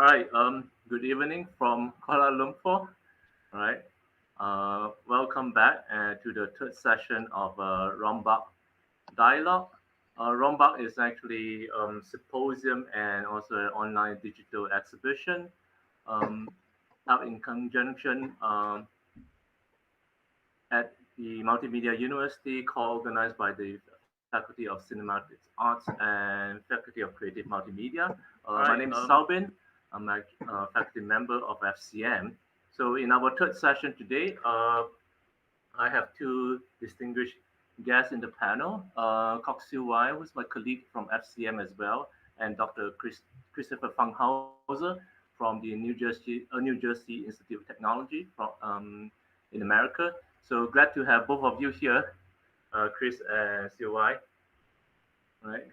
All right. Good evening from Kuala Lumpur. All right. Welcome back to the third session of Rombak Dialogue. Rombak is actually symposium and also an online digital exhibition um, held in conjunction at the Multimedia University, co-organized by the Faculty of Cinematic Arts and Faculty of Creative Multimedia. All My right. name is Saubin. I'm a faculty member of FCM. So in our third session today, I have two distinguished guests in the panel. Kok Siew Wai, who's my colleague from FCM as well, and Dr. Christopher Funkhouser from the New Jersey Institute of Technology in America. So glad to have both of you here, Chris and Siew Wai. Right.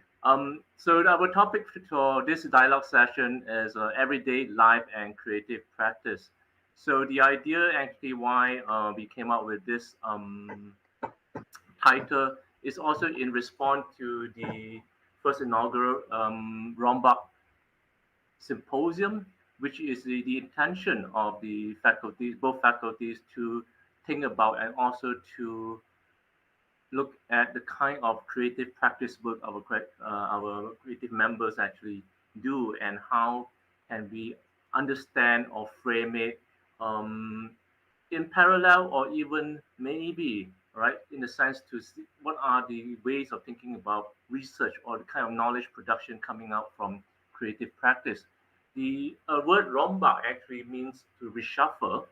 So our topic for this dialogue session is everyday life and creative practice. So the idea actually why we came up with this title is also in response to the first inaugural Rombak Symposium, which is the intention of the faculty, both faculties, to think about and also to look at the kind of creative practice work our creative members actually do and how can we understand or frame it in parallel or even maybe right in the sense to see what are the ways of thinking about research or the kind of knowledge production coming out from creative practice. The word romba actually means to reshuffle,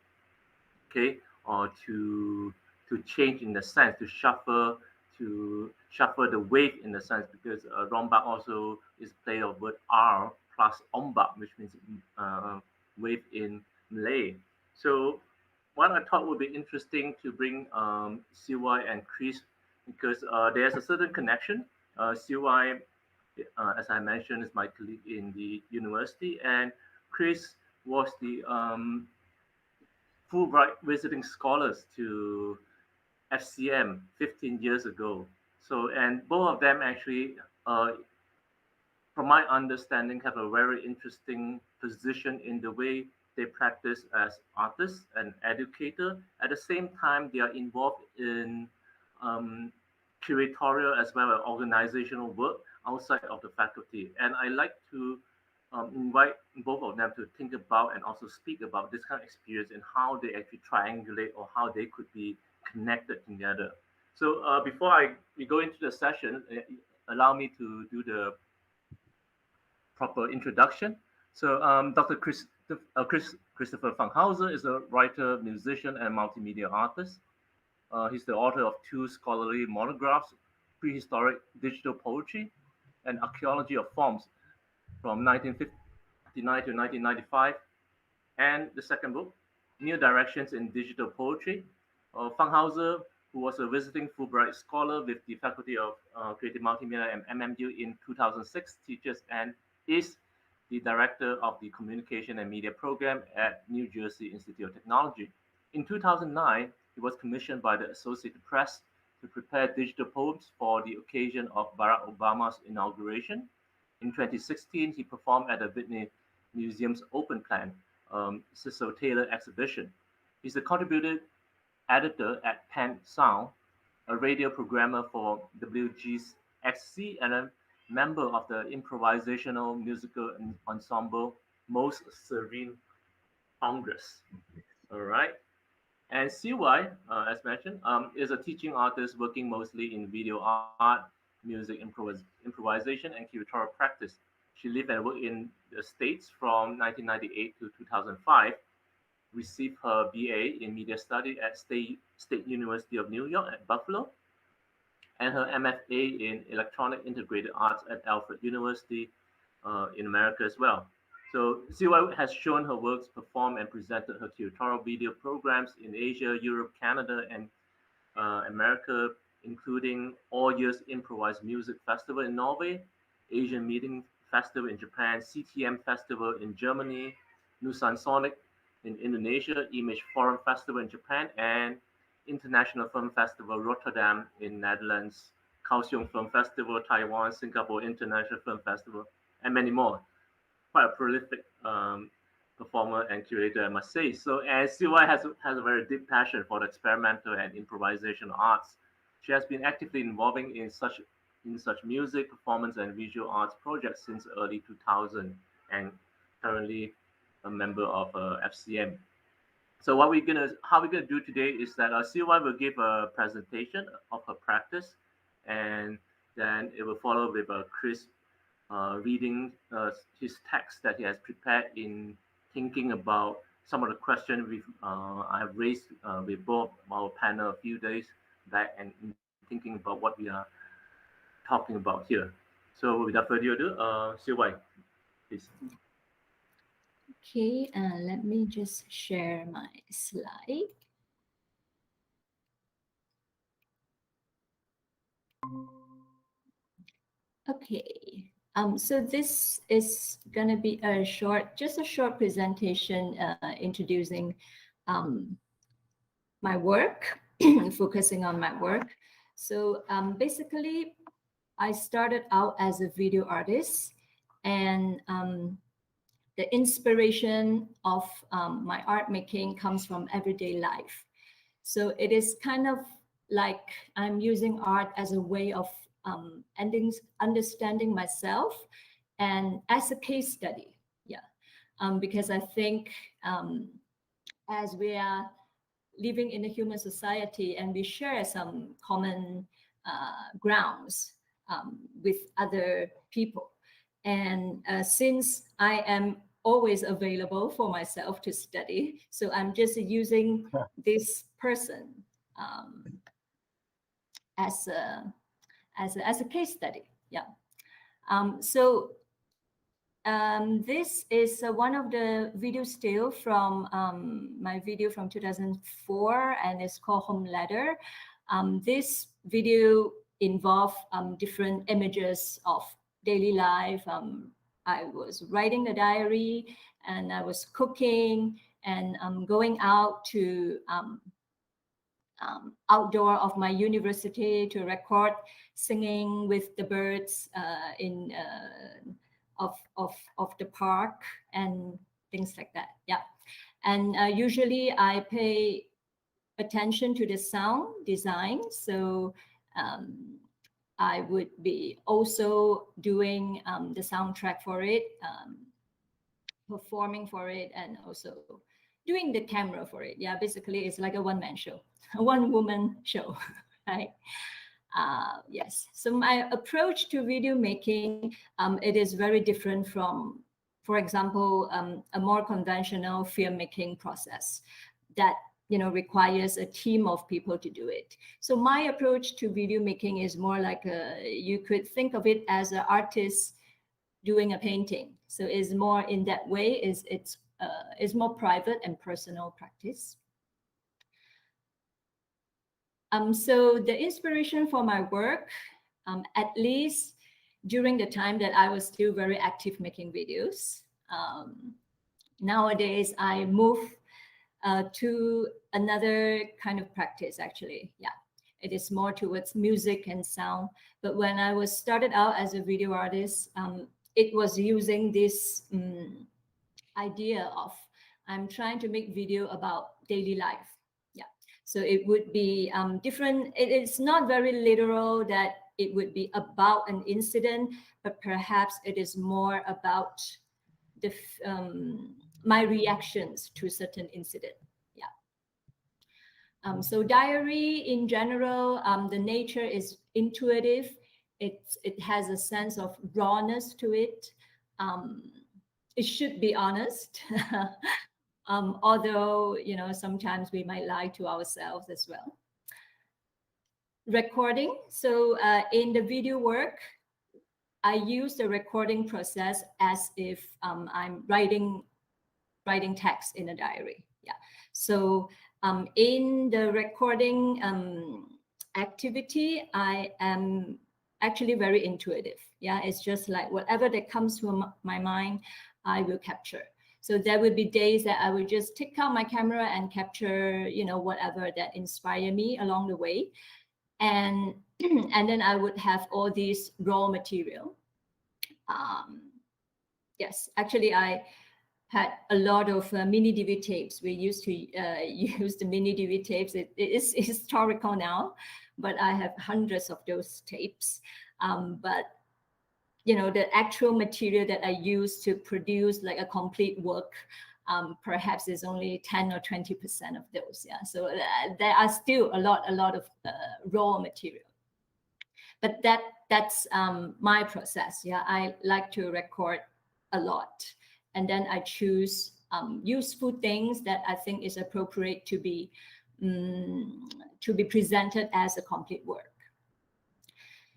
okay, or to change in the sense to shuffle the wave in the sense because rombak also is play of word r plus ombak, which means wave in Malay. So what I thought would be interesting to bring CY and Chris because there's a certain connection. CY, as I mentioned, is my colleague in the university, and Chris was the Fulbright visiting scholars to FCM 15 years ago. So, and both of them actually, from my understanding, have a very interesting position in the way they practice as artists and educator. At the same time, they are involved in um, curatorial as well as organizational work outside of the faculty. And I like to invite both of them to think about and also speak about this kind of experience and how they actually triangulate or how they could be connected together. So before we go into the session, allow me to do the proper introduction. So Christopher Funkhouser is a writer, musician, and multimedia artist. He's the author of two scholarly monographs, Prehistoric Digital Poetry and Archaeology of Forms from 1959 to 1995, and the second book, New Directions in Digital Poetry. Funkhouser, who was a visiting Fulbright scholar with the Faculty of Creative Multimedia and MMU in 2006, teaches and is the director of the Communication and Media Program at New Jersey Institute of Technology. In 2009, he was commissioned by the Associated Press to prepare digital poems for the occasion of Barack Obama's inauguration. In 2016, he performed at the Whitney Museum's Open Plan Cecil Taylor exhibition. He's a contributed editor at Pen Sound, a radio programmer for WGXC, and a member of the improvisational musical ensemble Most Serene Congress. All right. And CY, as mentioned, is a teaching artist working mostly in video art, music improvisation, and curatorial practice. She lived and worked in the States from 1998 to 2005, received her BA in Media Studies at State University of New York at Buffalo, and her MFA in Electronic Integrated Arts at Alfred University in America as well. So CY has shown her works, performed, and presented her curatorial video programs in Asia, Europe, Canada, and America, including All Years Improvised Music Festival in Norway, Asian Meeting Festival in Japan, CTM Festival in Germany, Nusan Sonic in Indonesia, Image Forum Festival in Japan, and International Film Festival Rotterdam in Netherlands, Kaohsiung Film Festival, Taiwan, Singapore International Film Festival, and many more. quite a prolific performer and curator, I must say. So, and Siew Wai has a very deep passion for the experimental and improvisational arts. She has been actively involving in such music, performance, and visual arts projects since early 2000, and currently a member of FCM. So how we're gonna do today is that CY will give a presentation of her practice, and then it will follow with Chris reading his text that he has prepared in thinking about some of the questions I have raised with both our panel a few days back, and in thinking about what we are talking about here. So without further ado, CY, please. Okay, let me just share my slide. Okay, so this is going to be just a short presentation introducing my work, focusing on my work. So basically, I started out as a video artist, and the inspiration of my art making comes from everyday life. So it is kind of like I'm using art as a way of understanding myself and as a case study. Yeah, because I think as we are living in a human society and we share some common grounds with other people. And since I am always available for myself to study, so I'm just using this person um, as a case study. Yeah. So this is one of the video still from my video from 2004, and it's called Home Letter. This video involved different images of daily life. I was writing the diary, and I was cooking, and going out to outdoor of my university to record singing with the birds in of the park and things like that. Yeah, and usually I pay attention to the sound design. So I would be also doing the soundtrack for it, performing for it, and also doing the camera for it. Yeah, basically it's like a one-man show, a one-woman show, right? Yes. So my approach to video making, it is very different from, for example, a more conventional filmmaking process that requires a team of people to do it. So my approach to video making is more like you could think of it as an artist doing a painting. So it's more in that way. It's more private and personal practice. So the inspiration for my work, at least during the time that I was still very active making videos. Nowadays, I move to another kind of practice, actually. Yeah, it is more towards music and sound. But when I was started out as a video artist, it was using this idea of I'm trying to make video about daily life. Yeah, so it would be different. It's not very literal that it would be about an incident, but perhaps it is more about the my reactions to certain incident. Yeah. So diary in general, the nature is intuitive. It has a sense of rawness to it. It should be honest, although sometimes we might lie to ourselves as well. Recording. So in the video work, I use the recording process as if I'm writing text in a diary. Yeah. So in the recording activity, I am actually very intuitive. Yeah, it's just like whatever that comes to my mind, I will capture. So there would be days that I would just take out my camera and capture, whatever that inspire me along the way, and and then I would have all these raw material. Yes, actually, I had a lot of mini DV tapes. We used to use the mini DV tapes. It is historical now, but I have hundreds of those tapes. But the actual material that I use to produce like a complete work, perhaps is only 10 or 20% of those. Yeah, so there are still a lot of raw material. But that's my process. Yeah, I like to record a lot, and then I choose useful things that I think is appropriate to be presented as a complete work.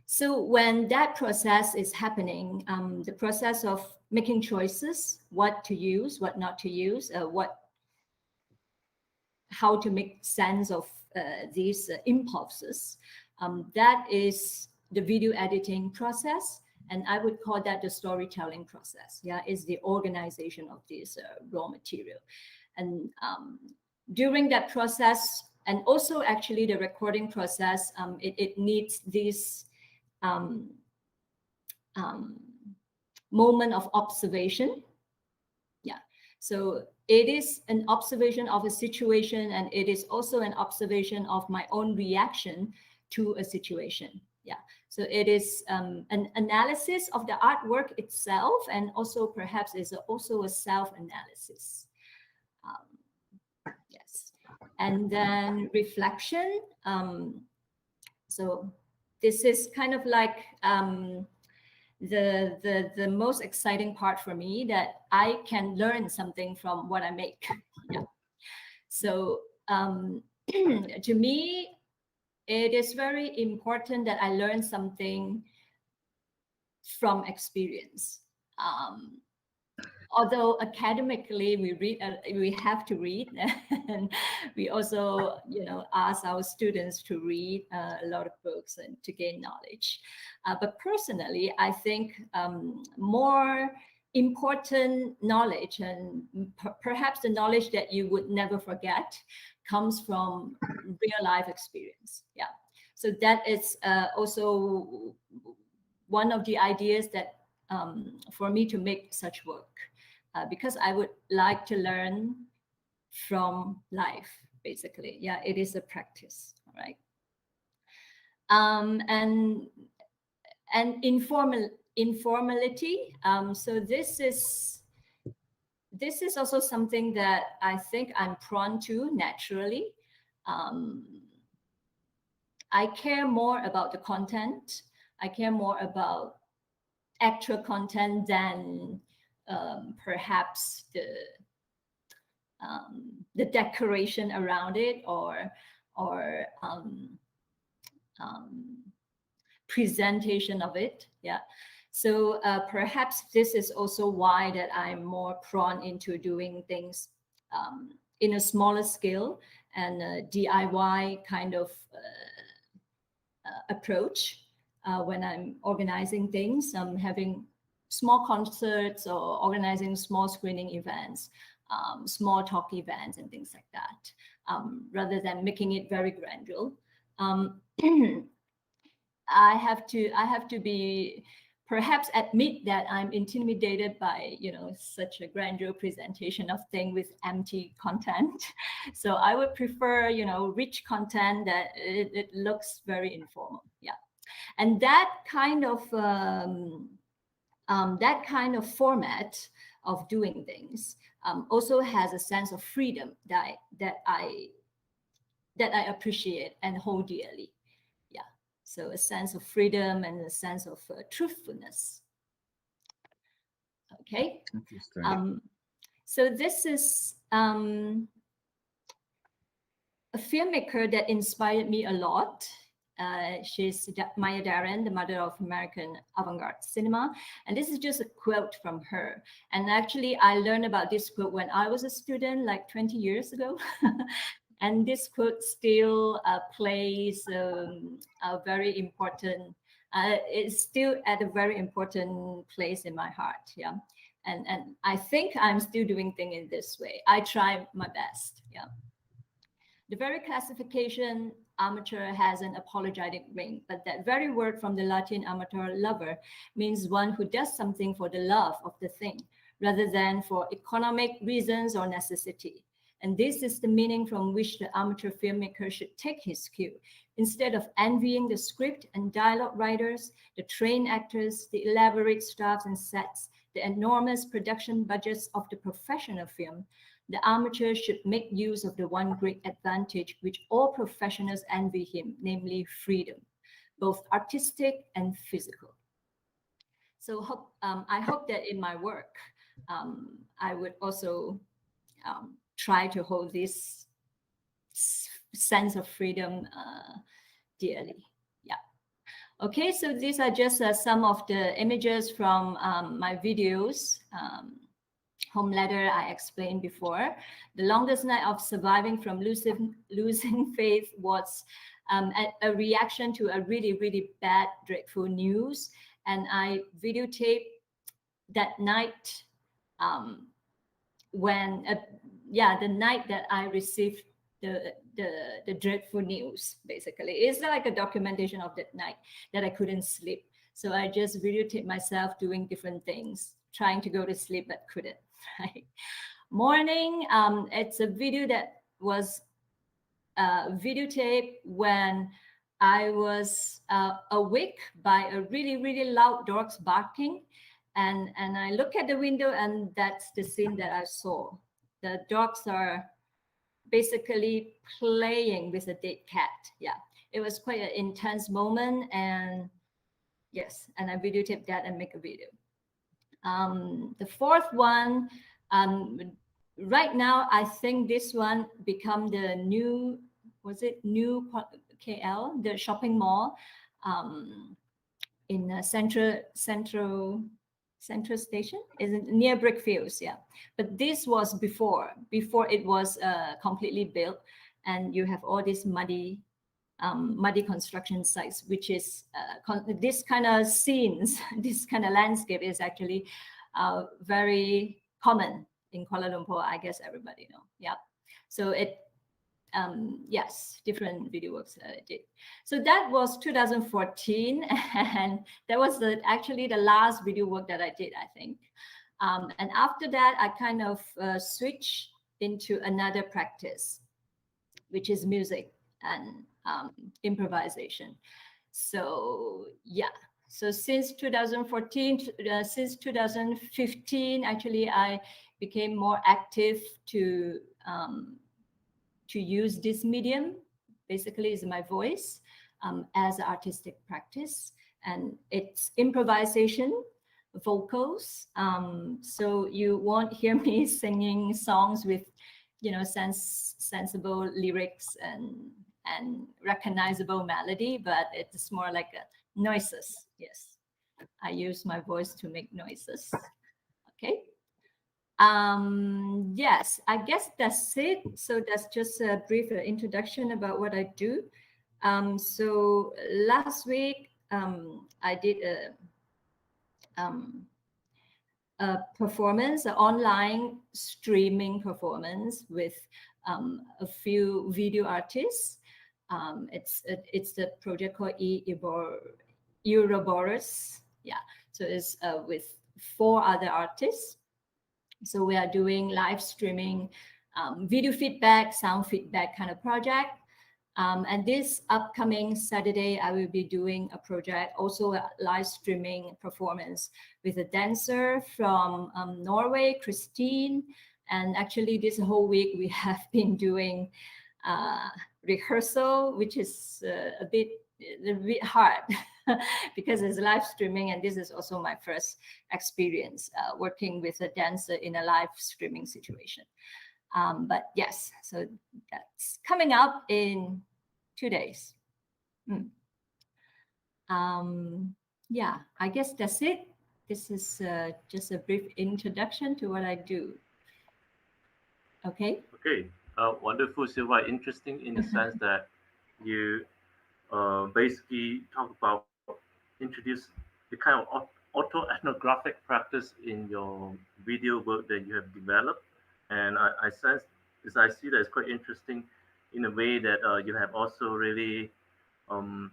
So when that process is happening, the process of making choices, what to use, what not to use, how to make sense of these impulses, that is the video editing process, and I would call that the storytelling process. Yeah, is the organization of this raw material, and during that process, and also actually the recording process, it needs this moment of observation. Yeah, so it is an observation of a situation, and it is also an observation of my own reaction to a situation. Yeah, so it is an analysis of the artwork itself, and also perhaps is also a self-analysis. Yes, and then reflection. So this is kind of like the most exciting part for me, that I can learn something from what I make. Yeah. So to me, it is very important that I learn something from experience. Although academically we have to read, and we also ask our students to read a lot of books and to gain knowledge. But personally, I think more important knowledge, and perhaps the knowledge that you would never forget, comes from real life experience. Yeah. So that is also one of the ideas that for me to make such work. Because I would like to learn from life, basically. Yeah, it is a practice, all right? And informality. So this is also something that I think I'm prone to naturally. I care more about the content. I care more about actual content than perhaps the decoration around it, or presentation of it. Yeah. So perhaps this is also why that I'm more prone into doing things in a smaller scale and a DIY kind of approach when I'm organizing things. I'm having small concerts or organizing small screening events, small talk events and things like that, rather than making it very gradual. I have to be perhaps admit that I'm intimidated by such a grandeur presentation of thing with empty content. So I would prefer rich content that it looks very informal. Yeah, and that kind of format of doing things also has a sense of freedom that I appreciate and hold dearly. Yeah, so a sense of freedom and a sense of truthfulness. Okay. Interesting. So this is a filmmaker that inspired me a lot. She's Maya Deren, the mother of American avant-garde cinema. And this is just a quote from her. And actually, I learned about this quote when I was a student, like 20 years ago. And this quote still plays a very important, it's still at a very important place in my heart. Yeah. And I think I'm still doing things in this way. I try my best. Yeah. The very classification amateur has an apologetic ring, but that very word from the Latin amator, lover, means one who does something for the love of the thing, rather than for economic reasons or necessity. And this is the meaning from which the amateur filmmaker should take his cue. Instead of envying the script and dialogue writers, the trained actors, the elaborate staffs and sets, the enormous production budgets of the professional film, the amateur should make use of the one great advantage which all professionals envy him, namely freedom, both artistic and physical. So I hope that in my work, I would also try to hold this sense of freedom dearly. Yeah. Okay, so these are just some of the images from my videos. Home letter I explained before. The longest night of surviving from losing faith was a reaction to a really, really bad, dreadful news. And I videotaped that night when, the night that I received the dreadful news, basically. It's like a documentation of that night that I couldn't sleep. So I just videotaped myself doing different things, trying to go to sleep, but couldn't, right? Morning, it's a video that was videotaped when I was awake by a really, really loud dogs barking. And I look at the window, and that's the scene that I saw. The dogs are basically playing with a dead cat. Yeah, it was quite an intense moment. And yes, and I videotaped that and make a video. The fourth one, right now, I think this one become the new, was it new KL, the shopping mall in Central Station, is it near Brickfields? Yeah, but this was before it was completely built, and you have all these muddy construction sites, which is this kind of scenes, this kind of landscape is actually very common in Kuala Lumpur. I guess everybody know. Yeah, so it. Yes, different video works I did. So that was 2014, and that was actually the last video work that I did, I think. And after that, I kind of switched into another practice, which is music and improvisation. So yeah, so since 2014, since 2015, actually, I became more active to use this medium, basically is my voice, as an artistic practice, and it's improvisation, vocals. So you won't hear me singing songs with, sensible lyrics and recognizable melody, but it's more like noises. Yes, I use my voice to make noises. Okay. Yes, I guess that's it. So that's just a brief introduction about what I do. So last week, I did a performance, an online streaming performance with a few video artists. It's the project called Ouroboros. Yeah, so it's with 4 other artists. So we are doing live streaming, video feedback, sound feedback kind of project. And this upcoming Saturday, I will be doing a project, also a live streaming performance with a dancer from Norway, Christine. And actually this whole week we have been doing rehearsal, which is a bit hard because it's live streaming, and this is also my first experience working with a dancer in a live streaming situation. But yes, so that's coming up in 2 days. Yeah, I guess that's it. This is just a brief introduction to what I do. Okay. Okay, wonderful, Silva. Interesting in the sense that you basically talk about introduce the kind of auto-ethnographic practice in your video work that you have developed, and I sense, as I see that it's quite interesting in a way that you have also really um,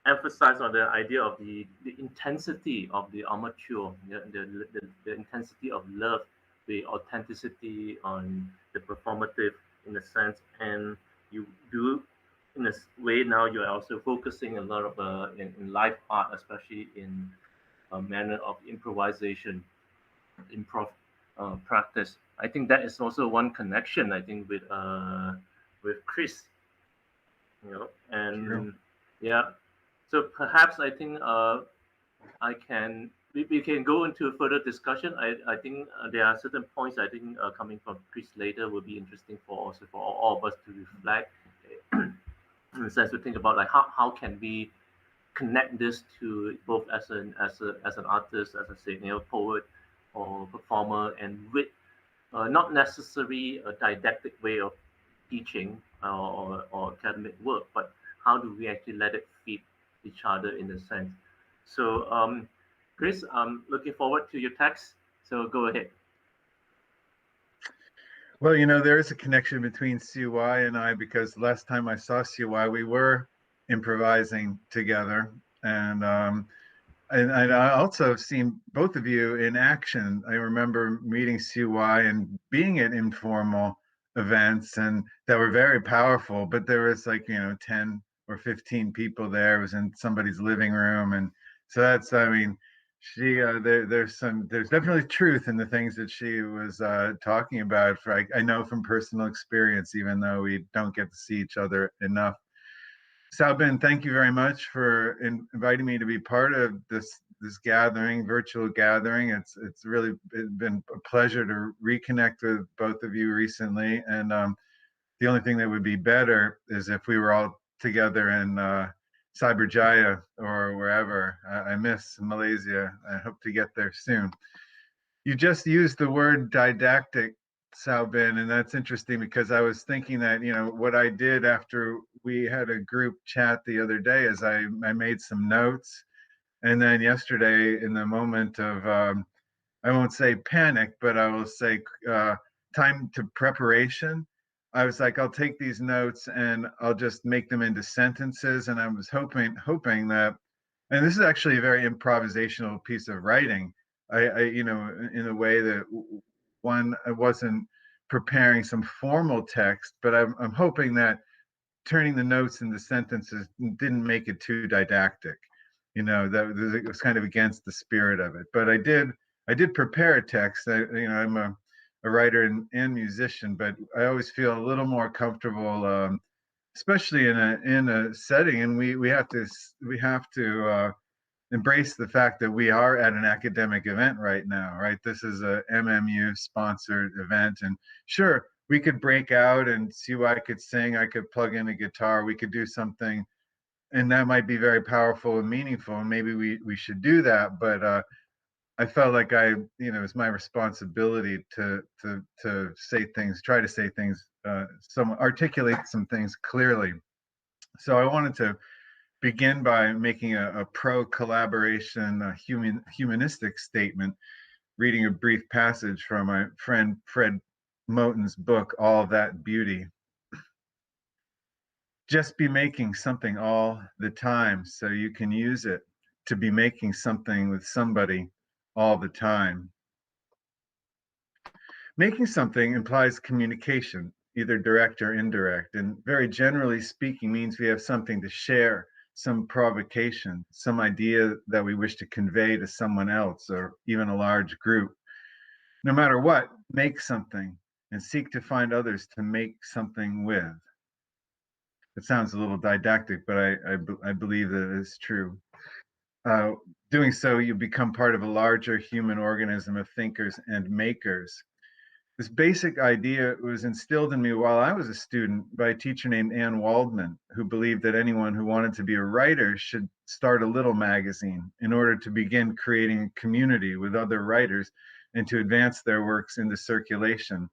emphasized on the idea of the intensity of the amateur, the intensity of love, the authenticity on the performative in a sense, and you do in a way now you're also focusing a lot of in live art, especially in a manner of improvisation, improv practice. I think that is also one connection. I think with Chris, True. and yeah. So perhaps I think we can go into further discussion. I think there are certain points I think coming from Chris later will be interesting for also for all of us to reflect in the sense to think about like how can we connect this to both as an artist, as a say, poet or performer, and with not necessarily a didactic way of teaching or academic work, but how do we actually let it feed each other in a sense. So, Chris, I'm looking forward to your text. So go ahead. Well, there is a connection between Siew Wai and I, because last time I saw Siew Wai, we were improvising together, and I also have seen both of you in action. I remember meeting Siew Wai and being at informal events, and that were very powerful. But there was like 10 or 15 people there. It was in somebody's living room, and so that's, I mean, she there's definitely truth in the things that she was talking about. I know from personal experience, even though we don't get to see each other enough. Sau Bin, thank you very much for inviting me to be part of this gathering, virtual gathering. It's really been a pleasure to reconnect with both of you recently. And the only thing that would be better is if we were all together in Cyberjaya or wherever. I miss Malaysia. I hope to get there soon. You just used the word didactic, Sau Bin, and that's interesting because I was thinking that, what I did after we had a group chat the other day is I made some notes. And then yesterday, in the moment of, I won't say panic, but I will say time to preparation, I was like, I'll take these notes and I'll just make them into sentences. And I was hoping that, and this is actually a very improvisational piece of writing. In a way that I wasn't preparing some formal text, but I'm hoping that turning the notes into sentences didn't make it too didactic. That it was kind of against the spirit of it. But I did prepare a text. I'm a writer and musician, but I always feel a little more comfortable, especially in a setting, and we have to embrace the fact that we are at an academic event right now, right? This is a MMU sponsored event, and sure, we could break out and see what I could sing. I could plug in a guitar. We could do something, and that might be very powerful and meaningful. And maybe we should do that. But I felt like it's my responsibility to say things, try to say things, articulate some things clearly. So I wanted to begin by making a pro-collaboration, humanistic statement, reading a brief passage from my friend Fred Moten's book, All That Beauty. Just be making something all the time so you can use it to be making something with somebody all the time. Making something implies communication, either direct or indirect, and very generally speaking means we have something to share, some provocation, some idea that we wish to convey to someone else or even a large group. No matter what, make something and seek to find others to make something with. It sounds a little didactic, but I believe that it is true. Uh, Doing so, you become part of a larger human organism of thinkers and makers. This basic idea was instilled in me while I was a student by a teacher named Anne Waldman, who believed that anyone who wanted to be a writer should start a little magazine in order to begin creating a community with other writers and to advance their works into circulation.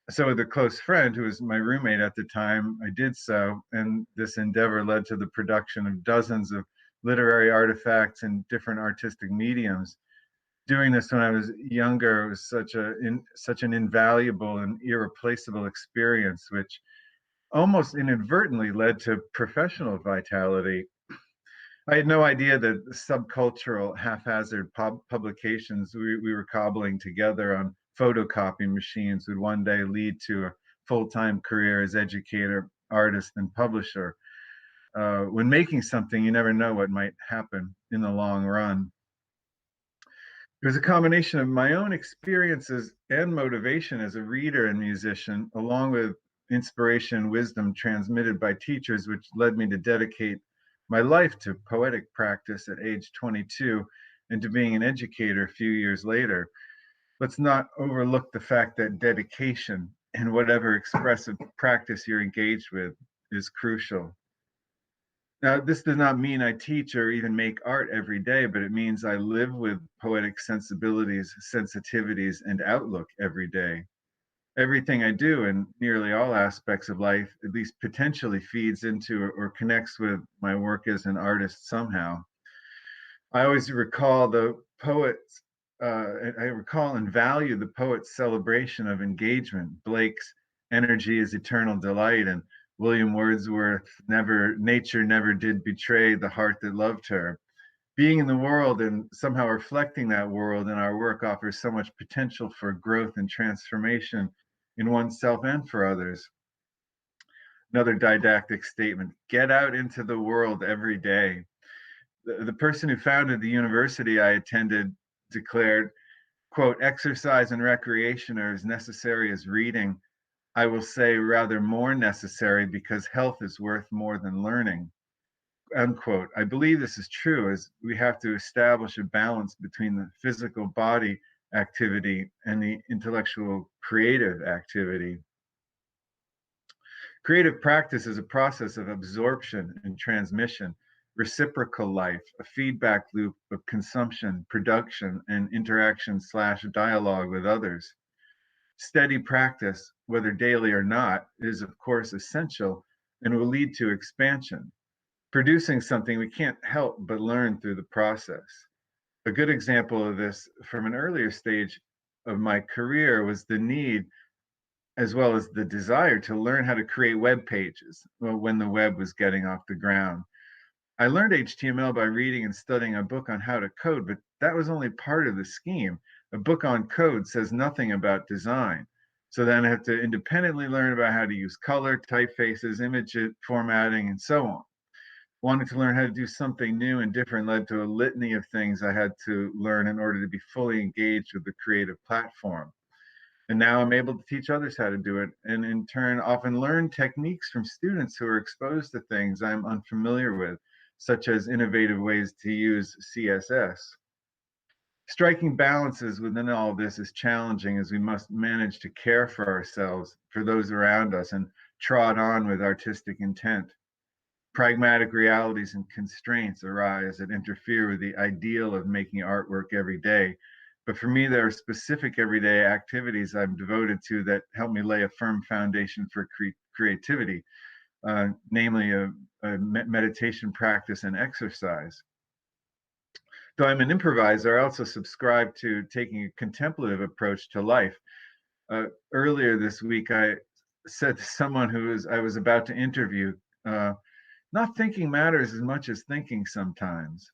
So with a close friend who was my roommate at the time, I did so, and this endeavor led to the production of dozens of literary artifacts in different artistic mediums. Doing this when I was younger was such an invaluable and irreplaceable experience, which almost inadvertently led to professional vitality. I had no idea that subcultural, haphazard publications we were cobbling together on photocopy machines would one day lead to a full-time career as educator, artist, and publisher. When making something, you never know what might happen in the long run. It was a combination of my own experiences and motivation as a reader and musician, along with inspiration and wisdom transmitted by teachers, which led me to dedicate my life to poetic practice at age 22 and to being an educator a few years later. Let's not overlook the fact that dedication in whatever expressive practice you're engaged with is crucial. Now, this does not mean I teach or even make art every day, but it means I live with poetic sensibilities, sensitivities, and outlook every day. Everything I do in nearly all aspects of life at least potentially feeds into or connects with my work as an artist somehow. I always recall the poets, I recall and value the poet's celebration of engagement, Blake's energy is eternal delight, and William Wordsworth, nature never did betray the heart that loved her. Being in the world and somehow reflecting that world in our work offers so much potential for growth and transformation in oneself and for others. Another didactic statement, get out into the world every day. The person who founded the university I attended declared, quote, exercise and recreation are as necessary as reading. I will say rather more necessary because health is worth more than learning, unquote. I believe this is true as we have to establish a balance between the physical body activity and the intellectual creative activity. Creative practice is a process of absorption and transmission, reciprocal life, a feedback loop of consumption, production, and interaction/dialogue with others. Steady practice, whether daily or not, is of course essential and will lead to expansion. Producing something we can't help but learn through the process. A good example of this from an earlier stage of my career was the need as well as the desire to learn how to create web pages when the web was getting off the ground. I learned HTML by reading and studying a book on how to code, but that was only part of the scheme. A book on code says nothing about design. So then I have to independently learn about how to use color, typefaces, image formatting, and so on. Wanting to learn how to do something new and different led to a litany of things I had to learn in order to be fully engaged with the creative platform. And now I'm able to teach others how to do it, and in turn often learn techniques from students who are exposed to things I'm unfamiliar with, such as innovative ways to use CSS. Striking balances within all of this is challenging as we must manage to care for ourselves, for those around us, and trod on with artistic intent. Pragmatic realities and constraints arise that interfere with the ideal of making artwork every day. But for me, there are specific everyday activities I'm devoted to that help me lay a firm foundation for creativity, namely a meditation practice and exercise. Though I'm an improviser, I also subscribe to taking a contemplative approach to life. Earlier this week, I said to someone I was about to interview, not thinking matters as much as thinking sometimes.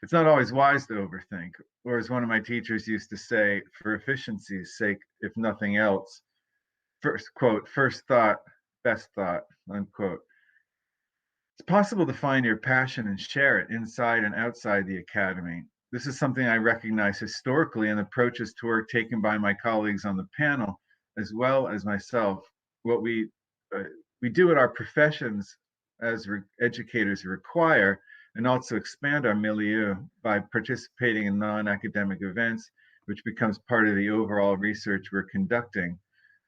It's not always wise to overthink, or as one of my teachers used to say, for efficiency's sake, if nothing else, first quote, first thought, best thought, unquote. It's possible to find your passion and share it inside and outside the academy. This is something I recognize historically in approaches to work taken by my colleagues on the panel, as well as myself. What we do in our professions as educators require, and also expand our milieu by participating in non-academic events, which becomes part of the overall research we're conducting.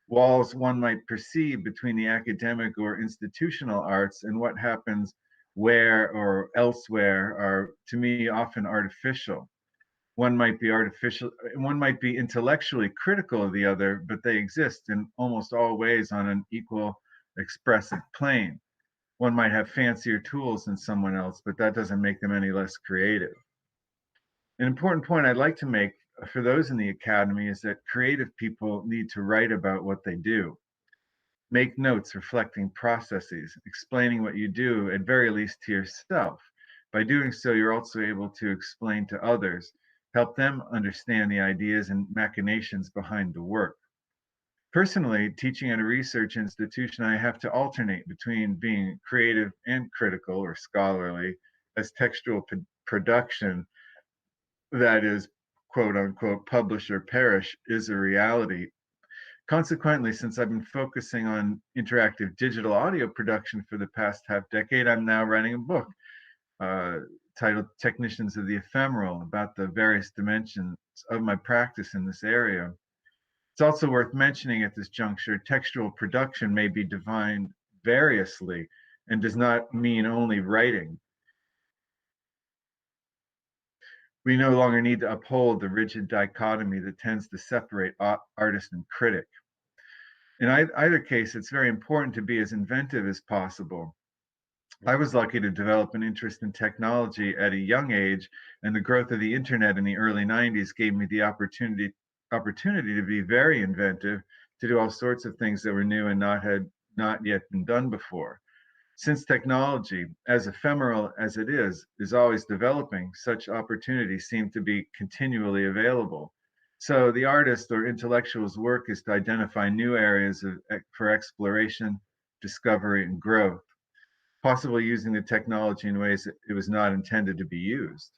Walls one might perceive between the academic or institutional arts and what happens where or elsewhere are, to me, often artificial. One might be intellectually critical of the other, but they exist in almost all ways on an equal expressive plane. One might have fancier tools than someone else, but that doesn't make them any less creative. An important point I'd like to make for those in the academy is that creative people need to write about what they do. Make notes reflecting processes, explaining what you do, at very least to yourself. By doing so, you're also able to explain to others, help them understand the ideas and machinations behind the work. Personally, teaching at a research institution, I have to alternate between being creative and critical or scholarly, as textual production, that is, quote unquote, publish or perish, is a reality. Consequently, since I've been focusing on interactive digital audio production for the past half decade, I'm now writing a book titled Technicians of the Ephemeral, about the various dimensions of my practice in this area. It's also worth mentioning at this juncture, textual production may be defined variously and does not mean only writing. We no longer need to uphold the rigid dichotomy that tends to separate artist and critic. In either case, it's very important to be as inventive as possible. I was lucky to develop an interest in technology at a young age, and the growth of the internet in the early 90s gave me the opportunity to be very inventive, to do all sorts of things that were new and had not yet been done before. Since technology, as ephemeral as it is always developing, such opportunities seem to be continually available. So the artist or intellectual's work is to identify new areas for exploration, discovery, and growth, possibly using the technology in ways that it was not intended to be used.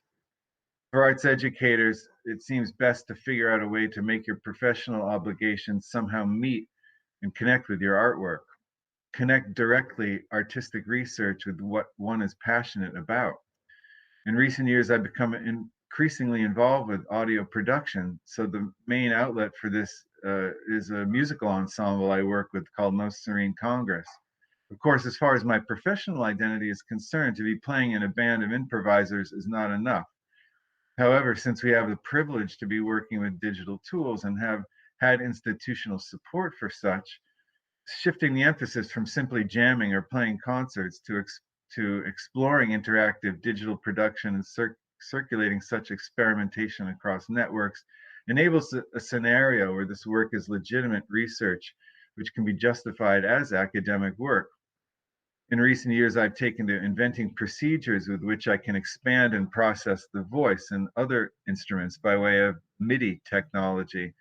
For arts educators, it seems best to figure out a way to make your professional obligations somehow meet and connect with your artwork. Connect directly artistic research with what one is passionate about. In recent years, I've become increasingly involved with audio production. So the main outlet for this is a musical ensemble I work with called Most Serene Congress. Of course, as far as my professional identity is concerned, to be playing in a band of improvisers is not enough. However, since we have the privilege to be working with digital tools and have had institutional support for such, shifting the emphasis from simply jamming or playing concerts to exploring interactive digital production and circulating such experimentation across networks enables a scenario where this work is legitimate research, which can be justified as academic work. In recent years, I've taken to inventing procedures with which I can expand and process the voice and other instruments by way of MIDI technology.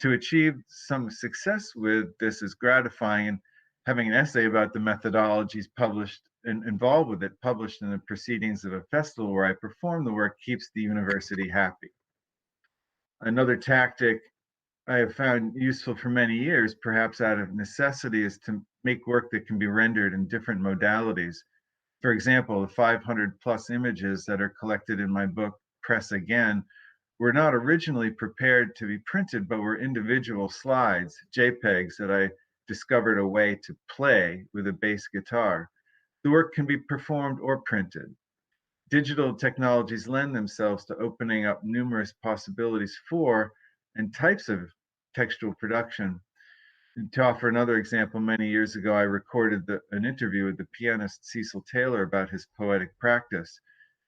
To achieve some success with this is gratifying, and having an essay about the methodologies published and involved with it, published in the proceedings of a festival where I perform the work, keeps the university happy. Another tactic I have found useful for many years, perhaps out of necessity, is to make work that can be rendered in different modalities. For example, the 500 plus images that are collected in my book, Press Again, were not originally prepared to be printed, but were individual slides, JPEGs, that I discovered a way to play with a bass guitar. The work can be performed or printed. Digital technologies lend themselves to opening up numerous possibilities for and types of textual production. And to offer another example, many years ago, I recorded an interview with the pianist Cecil Taylor about his poetic practice.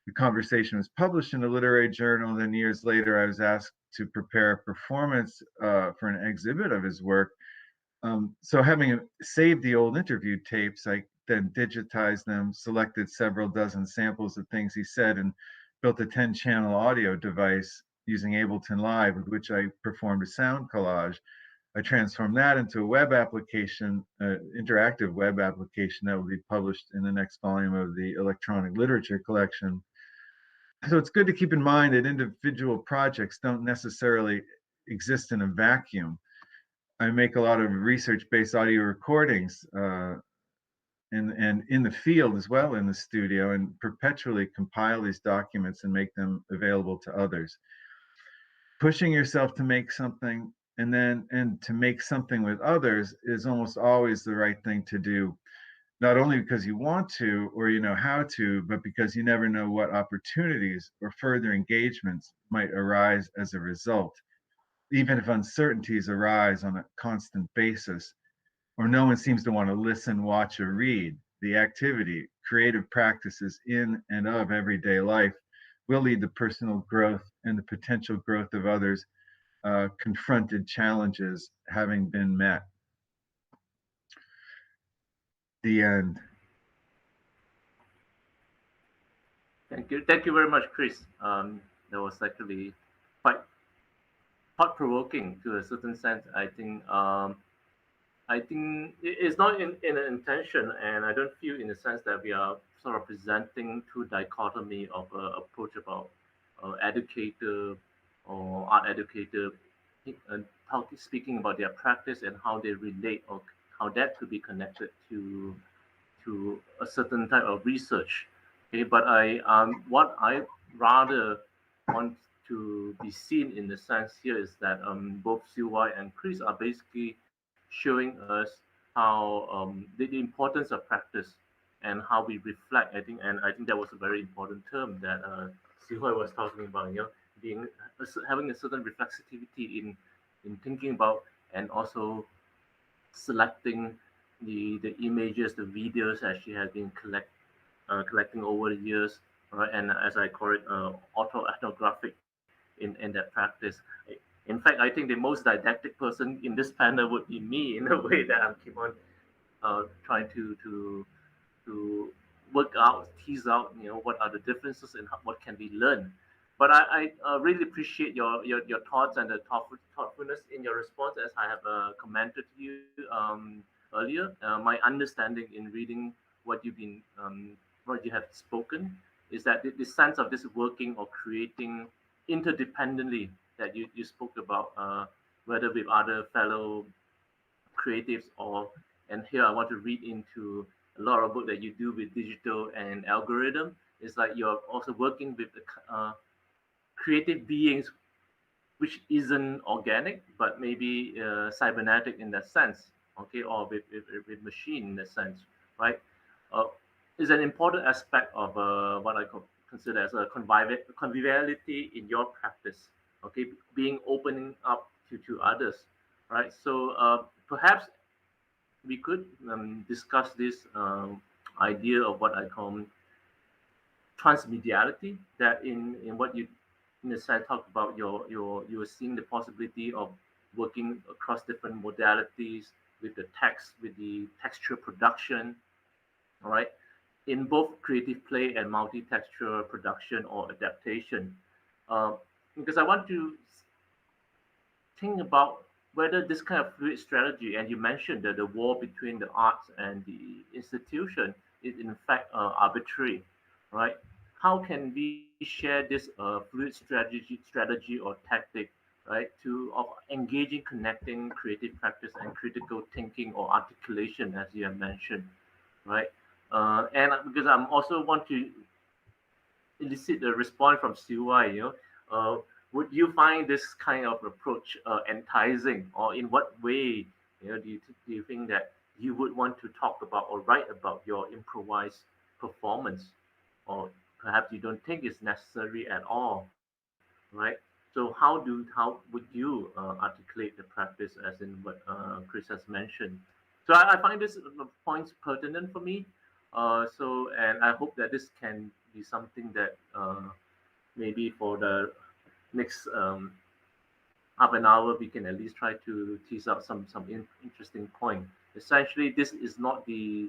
The conversation was published in a literary journal. Then years later, I was asked to prepare a performance for an exhibit of his work. So having saved the old interview tapes, I then digitized them, selected several dozen samples of things he said, and built a 10-channel audio device using Ableton Live, with which I performed a sound collage. I transformed that into a web application, interactive web application that will be published in the next volume of the electronic literature collection. So it's good to keep in mind that individual projects don't necessarily exist in a vacuum. I make a lot of research-based audio recordings and in the field as well, in the studio, and perpetually compile these documents and make them available to others. Pushing yourself to make something and to make something with others is almost always the right thing to do, not only because you want to or you know how to, but because you never know what opportunities or further engagements might arise as a result. Even if uncertainties arise on a constant basis, or no one seems to want to listen, watch, or read, the activity, creative practices in and of everyday life will lead to personal growth and the potential growth of others, confronted challenges having been met. The end. Thank you very much, Chris. That was actually quite thought-provoking to a certain sense. I think it's not in an intention, and I don't feel in the sense that we are sort of presenting two dichotomy of approach about educator or art educator, speaking about their practice and how they relate, or how that could be connected to a certain type of research. Okay, but what I rather want to be seen in the sense here is that both Siew Wai and Chris are basically showing us how the importance of practice and how we reflect. I think that was a very important term that Siew Wai was talking about. Being having a certain reflexivity in thinking about and also selecting the images, the videos that she has been collecting over the years, right? And as I call it, autoethnographic in that practice. In fact, I think the most didactic person in this panel would be me in a way that I'm keep on trying to work out, tease out, what are the differences and what can be learned. But I really appreciate your thoughts and the thoughtfulness in your response, as I have commented to you earlier. My understanding in reading what you've been what you have spoken is that the sense of this working or creating interdependently that you spoke about, whether with other fellow creatives or, and here I want to read into a lot of work that you do with digital and algorithm. It's like you're also working with the creative beings, which isn't organic, but maybe cybernetic in that sense, okay, or with machine in that sense, right? Uh, is an important aspect of what I consider as a conviviality in your practice, okay, being opening up to others, right? So perhaps we could discuss this idea of what I call transmediality, that in what you in a sense talk about you're seeing the possibility of working across different modalities with the text, with the textual production, all right, in both creative play and multi-textual production or adaptation. uh, because I want to think about whether this kind of fluid strategy, and you mentioned that the war between the arts and the institution is in fact arbitrary, right? How can we share this fluid strategy or tactic, right, to of engaging, connecting creative practice and critical thinking or articulation, as you have mentioned, right? And because I'm also want to elicit a response from CY, would you find this kind of approach enticing, or in what way, do you think that you would want to talk about or write about your improvised performance, or perhaps you don't think it's necessary at all, right? So how would you articulate the practice as in what Chris has mentioned? So I find this points pertinent for me. And I hope that this can be something that maybe for the next half an hour we can at least try to tease out some interesting point. Essentially, this is not the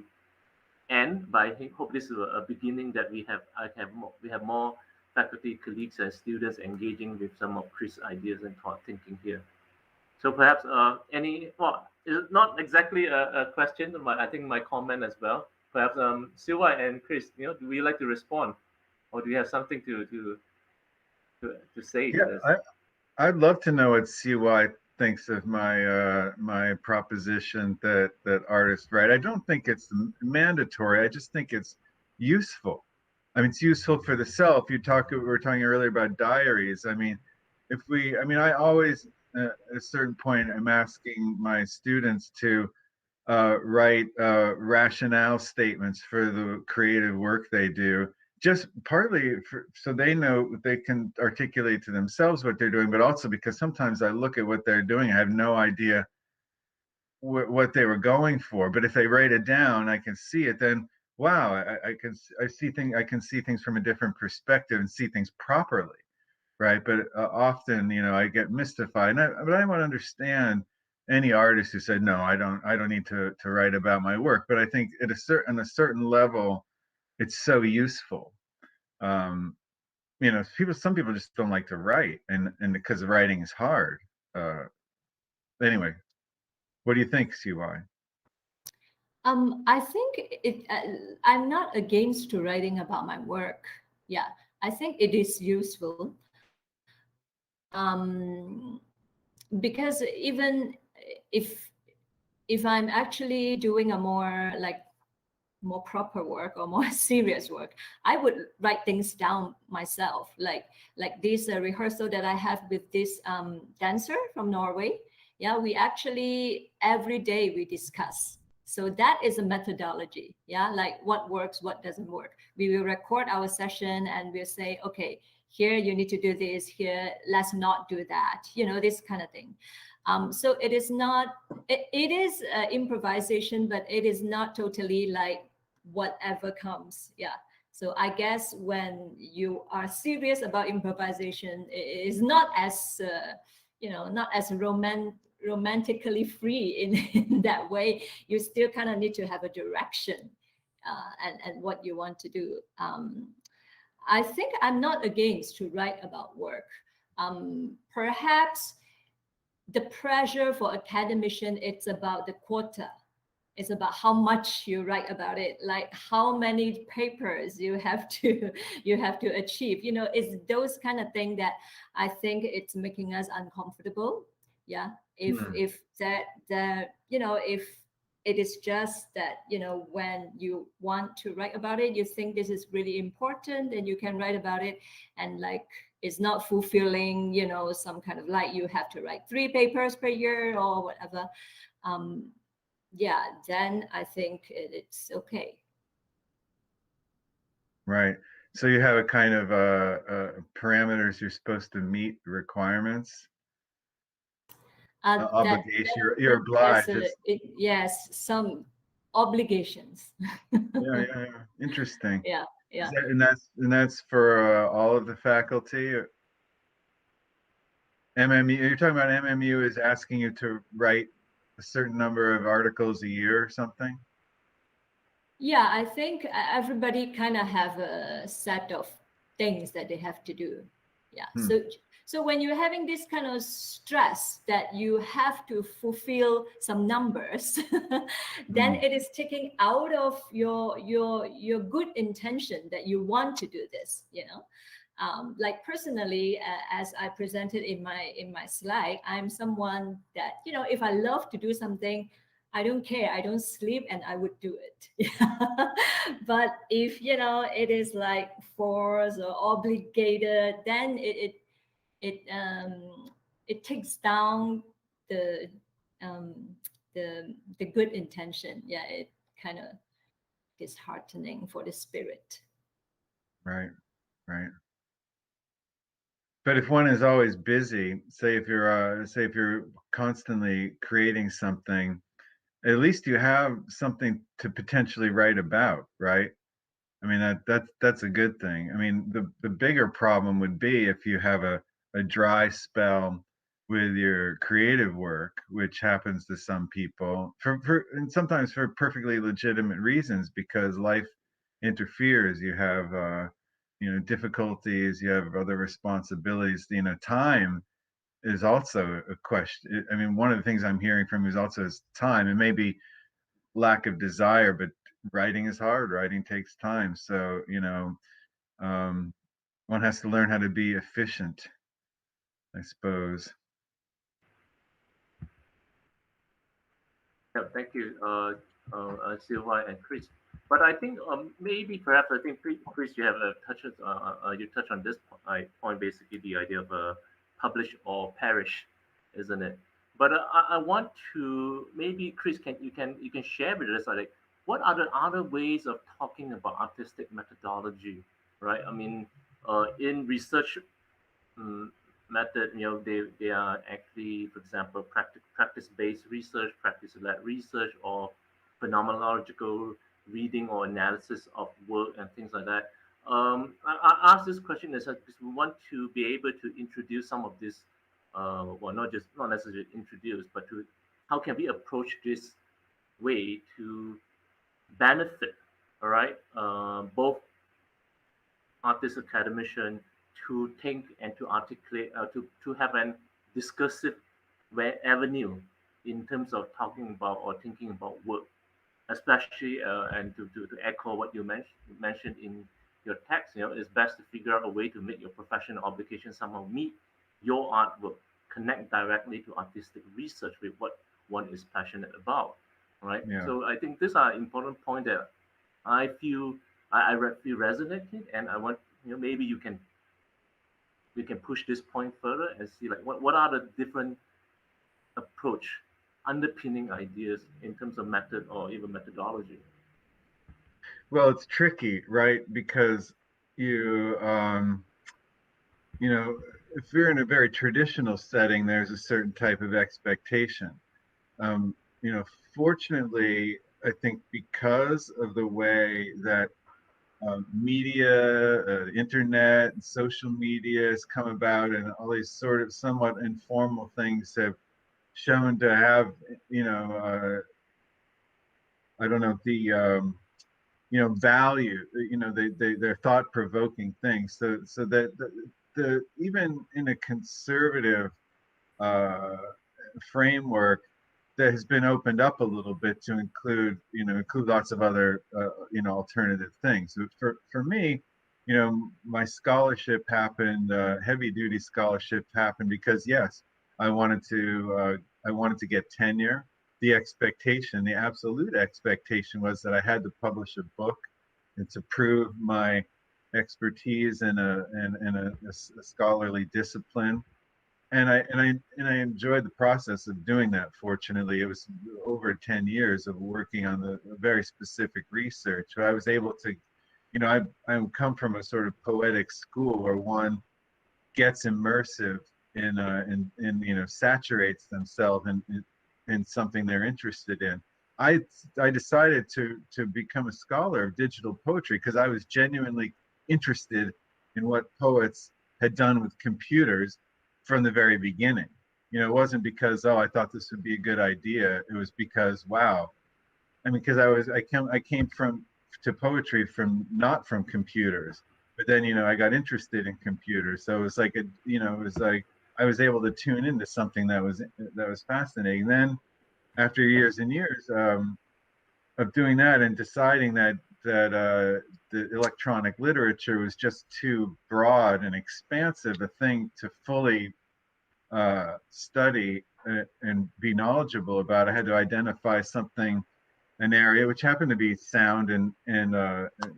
end, but I hope this is a beginning that we have more faculty, colleagues, and students engaging with some of Chris' ideas and thought thinking here. So perhaps well, it's not exactly a question, but I think my comment as well. Perhaps Silva and Chris, do you like to respond, or do you have something to say to Yeah, this? I'd love to know what CY thinks of my proposition that artists write. I don't think it's mandatory. I just think it's useful. I mean, it's useful for the self. We were talking earlier about diaries. I mean, I always at a certain point I'm asking my students to write rationale statements for the creative work they do, just partly so they know they can articulate to themselves what they're doing, but also because sometimes I look at what they're doing, I have no idea what they were going for. But if they write it down, I can see it. Then wow, I can see things from a different perspective and see things properly, right? But often, I get mystified, but I want to understand any artist who said, no, I don't need to write about my work. But I think at a certain level, it's so useful. Some people just don't like to write, and because writing is hard. Uh, anyway, what do you think, CY? I think I'm not against to writing about my work. Yeah, I think it is useful. Because even if if I'm actually doing a more like more proper work or more serious work, I would write things down myself. Like this rehearsal that I have with this dancer from Norway. Yeah, we actually every day we discuss. So that is a methodology. Yeah, like what works, what doesn't work. We will record our session and we'll say, okay, here you need to do this. Here, let's not do that. This kind of thing. So it is not. It is improvisation, but it is not totally like whatever comes. Yeah. So I guess when you are serious about improvisation, it is not as not as romantically free in, in that way. You still kind of need to have a direction and what you want to do. I think I'm not against to write about work. Perhaps the pressure for academician, it's about the quota. It's about how much you write about it, like how many papers you have to you have to achieve. It's those kind of things that I think it's making us uncomfortable. Yeah, if if it is just that when you want to write about it, you think this is really important and you can write about it, and like it's not fulfilling, some kind of like you have to write 3 papers per year or whatever. Yeah, then I think it's okay. Right. So you have a kind of parameters you're supposed to meet, requirements, That obligation. You're yes, obliged. yes, some obligations. Yeah. Interesting. Yeah, yeah. And that's for all of the faculty. MMU. You're talking about MMU is asking you to write a certain number of articles a year or something. Yeah, I think everybody kind of have a set of things that they have to do. Yeah. So when you're having this kind of stress that you have to fulfill some numbers, then it is taking out of your good intention that you want to do this. Like personally, as I presented in my slide, I'm someone that if I love to do something, I don't care. I don't sleep, and I would do it. But if it is like forced or obligated, then it takes down the um, the good intention. Yeah, it kind of disheartening for the spirit. Right. Right. But if one is always busy, say if you're constantly creating something, at least you have something to potentially write about, right? I mean that's a good thing. I mean the bigger problem would be if you have a dry spell with your creative work, which happens to some people and sometimes for perfectly legitimate reasons because life interferes. You have difficulties, you have other responsibilities. Time is also a question. I mean, one of the things I'm hearing from you is also is time, and maybe lack of desire, but writing is hard. Writing takes time. So, um, one has to learn how to be efficient, I suppose. Yeah, thank you, Sylvia and Chris. But I think maybe perhaps I think Chris, you have you touched on this point, basically the idea of publish or perish, isn't it? But I want to maybe Chris, you can share with us like what are the other ways of talking about artistic methodology, right? I mean, in research mm, method, they are actually, for example, practice-based research, practice-led research, or phenomenological reading or analysis of work and things like that. I ask this question is because we want to be able to introduce some of this, well, not necessarily introduce, but to how can we approach this way to benefit, all right, both artist academician to think and to articulate, to have an discursive avenue in terms of talking about or thinking about work, especially and to echo what you mentioned in your text, it's best to figure out a way to make your professional obligation somehow meet your artwork, connect directly to artistic research with what one is passionate about, right? Yeah. So I think these are important points that I feel I feel resonated, and I want, maybe we can push this point further and see like what are the different approach underpinning ideas in terms of method or even methodology. Well, it's tricky, right? Because you know, if you're in a very traditional setting, there's a certain type of expectation. Um, you know, fortunately, I think because of the way that media, internet, and social media has come about, and all these sort of somewhat informal things have shown to have, I don't know, value. They're thought provoking things. So that the even in a conservative uh, framework that has been opened up a little bit to include lots of other alternative things. For me, my scholarship happened, heavy duty scholarship happened because yes, I wanted to get tenure. The expectation, the absolute expectation, was that I had to publish a book and to prove my expertise in a scholarly discipline. And I enjoyed the process of doing that. Fortunately, it was over 10 years of working on the very specific research. So I was able to, I come from a sort of poetic school where one gets immersive in saturates themselves in something they're interested in. I decided to become a scholar of digital poetry because I was genuinely interested in what poets had done with computers from the very beginning. It wasn't because, oh, I thought this would be a good idea. It was because, wow. I mean, because I came from to poetry from not from computers, but then I got interested in computers. So it was like it was like I was able to tune into something that was fascinating. Then after years and years of doing that and deciding that the electronic literature was just too broad and expansive a thing to fully study and be knowledgeable about, I had to identify something, an area which happened to be sound and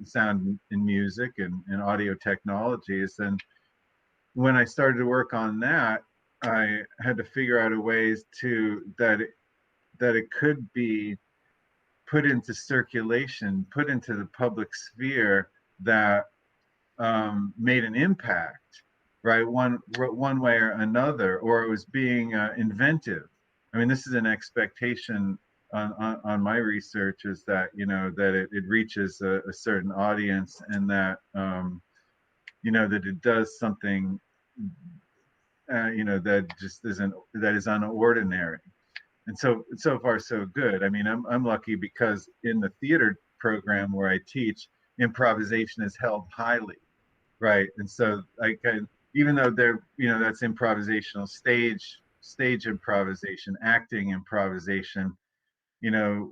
sound in music and audio technologies. And when I started to work on that, I had to figure out a ways that it could be put into circulation, put into the public sphere that made an impact, right? One way or another, or it was being inventive. I mean, this is an expectation on my research, is that that it reaches a certain audience, and that that it does something that is unordinary. And so far so good. I mean, I'm lucky because in the theater program where I teach, improvisation is held highly, right? And so I can, even though that's improvisational, stage improvisation, acting improvisation, you know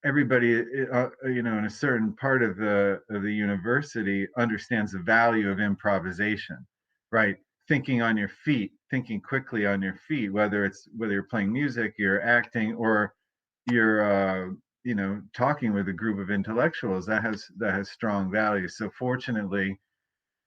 everybody in a certain part of the university understands the value of improvisation, right? Thinking on your feet, thinking quickly on your feet, whether you're playing music, you're acting, or you're talking with a group of intellectuals, that has strong value. So fortunately,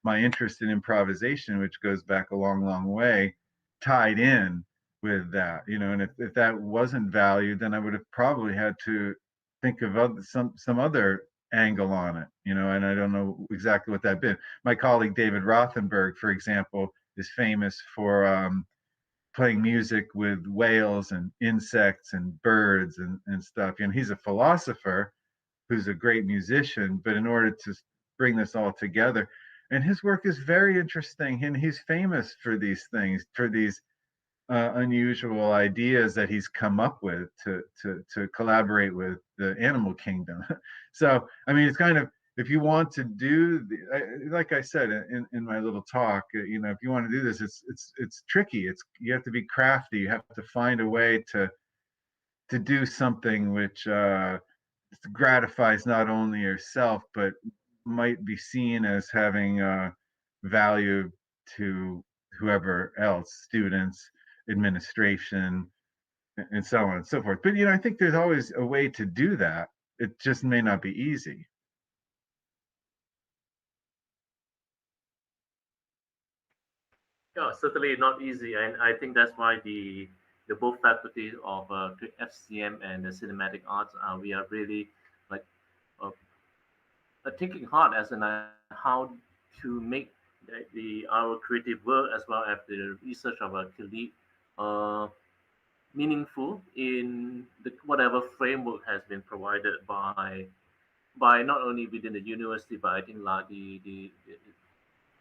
my interest in improvisation, which goes back a long, long way, tied in with that. And if that wasn't valued, then I would have probably had to think of some other angle on it. And I don't know exactly what that been. My colleague David Rothenberg, for example, is famous for playing music with whales and insects and birds and stuff. And he's a philosopher who's a great musician, but in order to bring this all together, and his work is very interesting, and he's famous for these things, for these unusual ideas that he's come up with to collaborate with the animal kingdom. So I mean, it's kind of, if you want to do like I said in my little talk, if you want to do this, it's tricky. You have to be crafty. You have to find a way to do something which gratifies not only yourself but might be seen as having value to whoever else, students, administration, and so on and so forth. But I think there's always a way to do that. It just may not be easy. Yeah, certainly not easy, and I think that's why the both faculties of FCM and the cinematic arts, we are really like uh, thinking hard as in how to make our creative work as well as the research of our colleague uh, meaningful in whatever framework has been provided by not only within the university, but I think like the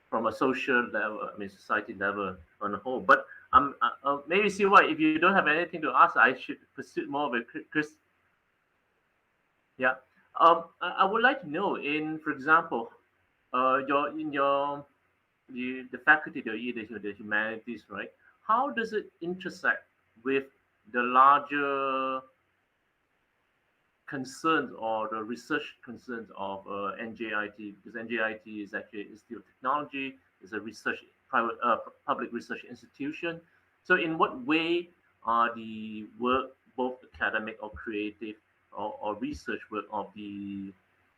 from a social level, I mean society level on the whole. But maybe see why if you don't have anything to ask, I should pursue more with Chris. Yeah. I would like to know for example, your the faculty, the humanities, right? How does it intersect with the larger concerns or the research concerns of NJIT, because NJIT is actually Institute of Technology, is a public research institution. So, in what way are the work, both academic or creative or research work of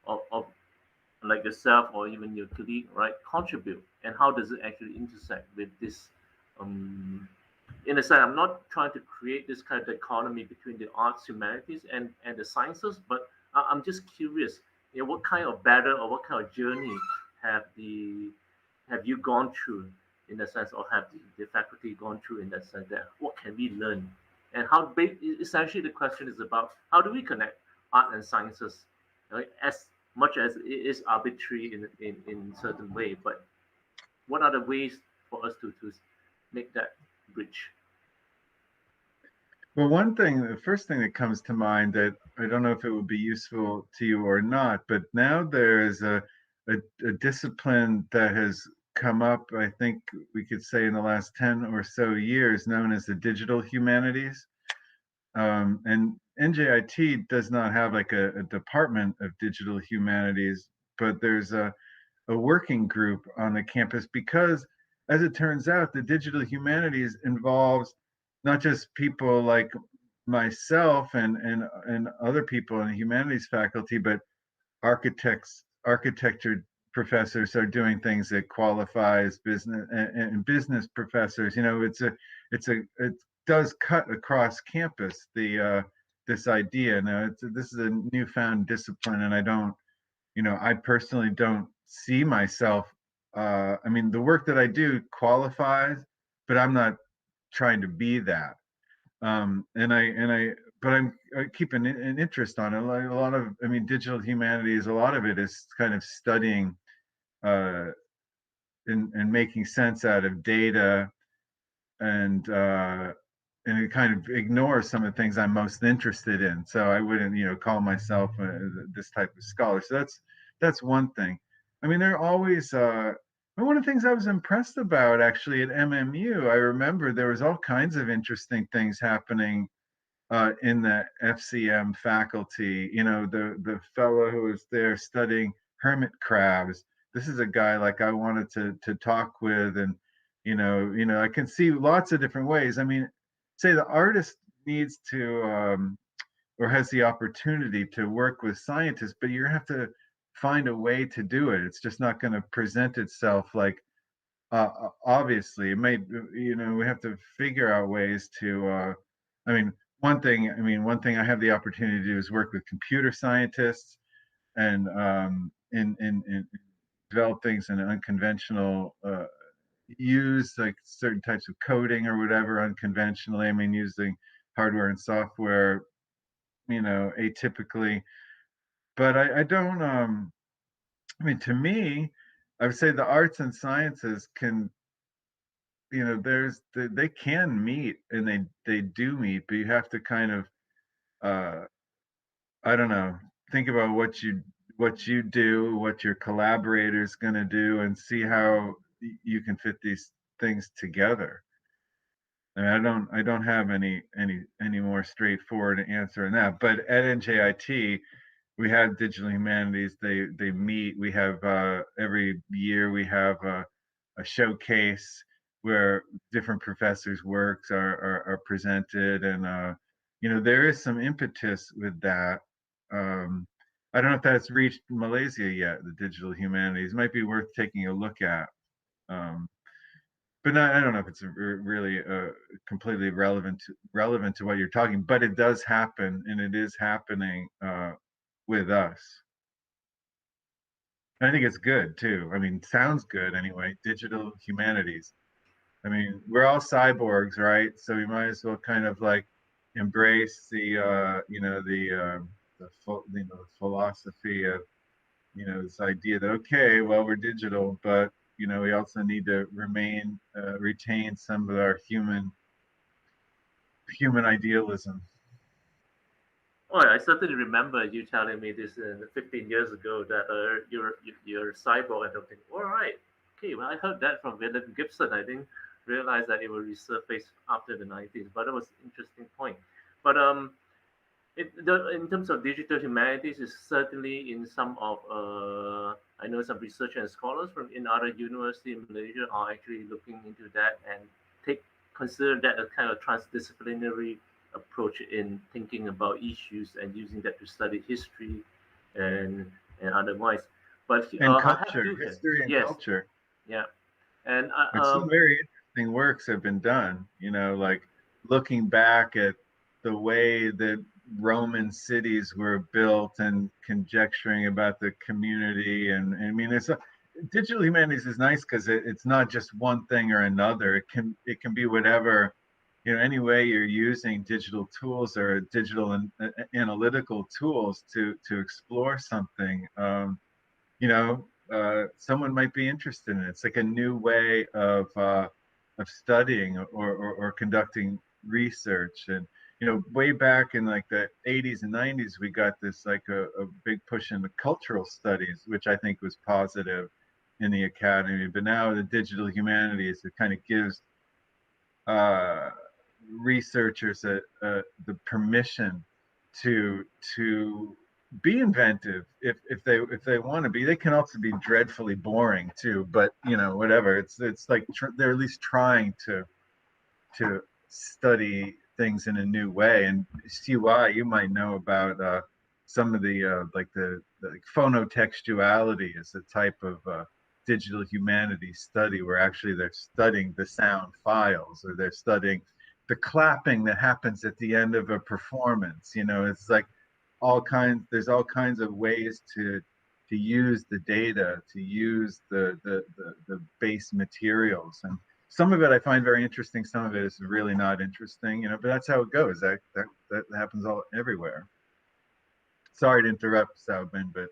of like yourself or even your colleague, right, contribute, and how does it actually intersect with this? Um, in a sense, I'm not trying to create this kind of dichotomy between the arts, humanities, and the sciences, but I'm just curious, what kind of battle or what kind of journey have the have you gone through in the sense, or have the faculty gone through in that sense, that what can we learn, and how big? Essentially, the question is about how do we connect art and sciences, right, as much as it is arbitrary in certain way, but what are the ways for us to make that bridge? Well, the first thing that comes to mind, that I don't know if it would be useful to you or not, but now there is a discipline that has come up, I think we could say in the last 10 or so years, known as the digital humanities. And NJIT does not have like a department of digital humanities, but there's a working group on the campus because, as it turns out, the digital humanities involves not just people like myself and other people in the humanities faculty, but architecture professors are doing things that qualify as business, and business professors. It does cut across campus, the this idea. Now, this is a newfound discipline, and I personally don't see myself. I mean, the work that I do qualifies, but I'm not trying to be that. But I keep an interest on it. Like a lot of, I mean, digital humanities, a lot of it is kind of studying uh, and making sense out of data, and and it kind of ignores some of the things I'm most interested in. So I wouldn't, call myself this type of scholar. So that's one thing. I mean, there are always. One of the things I was impressed about actually at MMU, I remember there was all kinds of interesting things happening in the FCM faculty. The fellow who was there studying hermit crabs. This is a guy like I wanted to talk with, and I can see lots of different ways. I mean, say the artist needs to or has the opportunity to work with scientists, but you have to find a way to do it. It's just not going to present itself like obviously it may, we have to figure out ways to I mean one thing I have the opportunity to do is work with computer scientists, and in develop things in an unconventional use like certain types of coding or whatever unconventionally. I mean, using hardware and software, atypically. But I don't I mean, to me, I would say the arts and sciences can they can meet, and they do meet, but you have to kind of I don't know, think about what you do, what your collaborator's going to do, and see how you can fit these things together. I don't have any more straightforward answer on that. But at NJIT, we have Digital Humanities. They meet. We have every year we have a showcase where different professors' works are presented, and there is some impetus with that. Um, I don't know if that's reached Malaysia yet. The Digital Humanities might be worth taking a look at. Um, but I don't know if it's really completely relevant to what you're talking. But it does happen, and it is happening with us. I think it's good too. I mean, sounds good anyway. Digital humanities. I mean, we're all cyborgs, right? So we might as well kind of like embrace the philosophy of this idea that, okay, well, we're digital, but we also need to retain some of our human idealism. Oh, I certainly remember you telling me this 15 years ago that you're cyborg. I don't think. All right, okay. Well, I heard that from William Gibson. I didn't realize that it will resurface after the 90s, but it was an interesting point. But in terms of digital humanities, is certainly in some of I know some researchers and scholars from in other universities in Malaysia are actually looking into that and consider that a kind of transdisciplinary approach in thinking about issues and using that to study history and otherwise. But and I have culture, to history and yes, culture. yeah, and Some very interesting works have been done. Like looking back at the way that Roman cities were built and conjecturing about the community. And I mean, digital humanities is nice because it's not just one thing or another. It can be whatever, any way you're using digital tools or digital and analytical tools to explore something. Someone might be interested in it. It's like a new way of studying or conducting research. And way back in like the 80s and 90s, we got this like a big push into cultural studies, which I think was positive in the academy. But now the digital humanities, it kind of gives researchers the permission to be inventive if they want to be. They can also be dreadfully boring too, but whatever. It's like they're at least trying to study things in a new way. And CY, you might know about some of the like phonotextuality is a type of digital humanities study where actually they're studying the sound files, or they're studying the clapping that happens at the end of a performance. It's like there's all kinds of ways to use the data, to use the base materials. And some of it I find very interesting, some of it is really not interesting, but that's how it goes. That happens everywhere. Sorry to interrupt, Saubin, but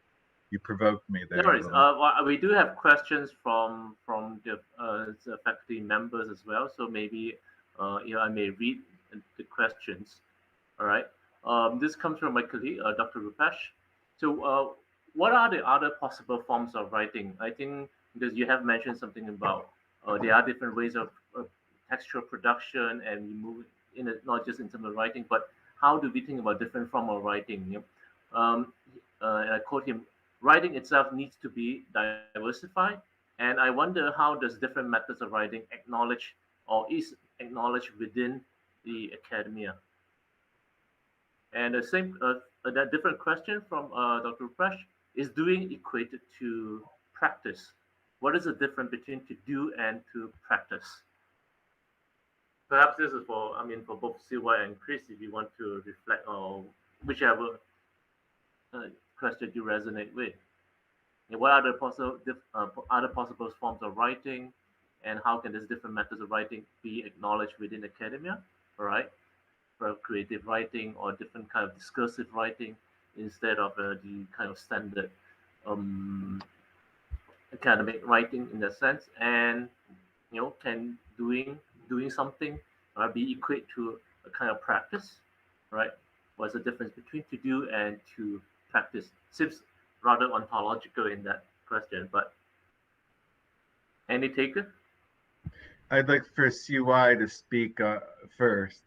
you provoked me there. No worries. Well, we do have questions from the faculty members as well. So maybe I may read the questions. All right. This comes from my colleague, Dr. Rupesh. So, what are the other possible forms of writing? I think because you have mentioned something about there are different ways of textual production, and we move in it, not just in terms of writing, but how do we think about different form of writing? And I quote him: "Writing itself needs to be diversified, and I wonder how does different methods of writing acknowledge or is acknowledged within the academia." And the same, that different question from Dr. Rupesh: is doing equated to practice? What is the difference between to do and to practice? Perhaps this is for both Siew and Chris, if you want to reflect on whichever question you resonate with. And what are the other possible forms of writing, and how can these different methods of writing be acknowledged within academia? All right, for creative writing or different kind of discursive writing instead of the kind of standard academic writing in that sense. And can doing something be equate to a kind of practice, right? What's the difference between to do and to practice? Seems rather ontological in that question, but any taker? I'd like for CY to speak first.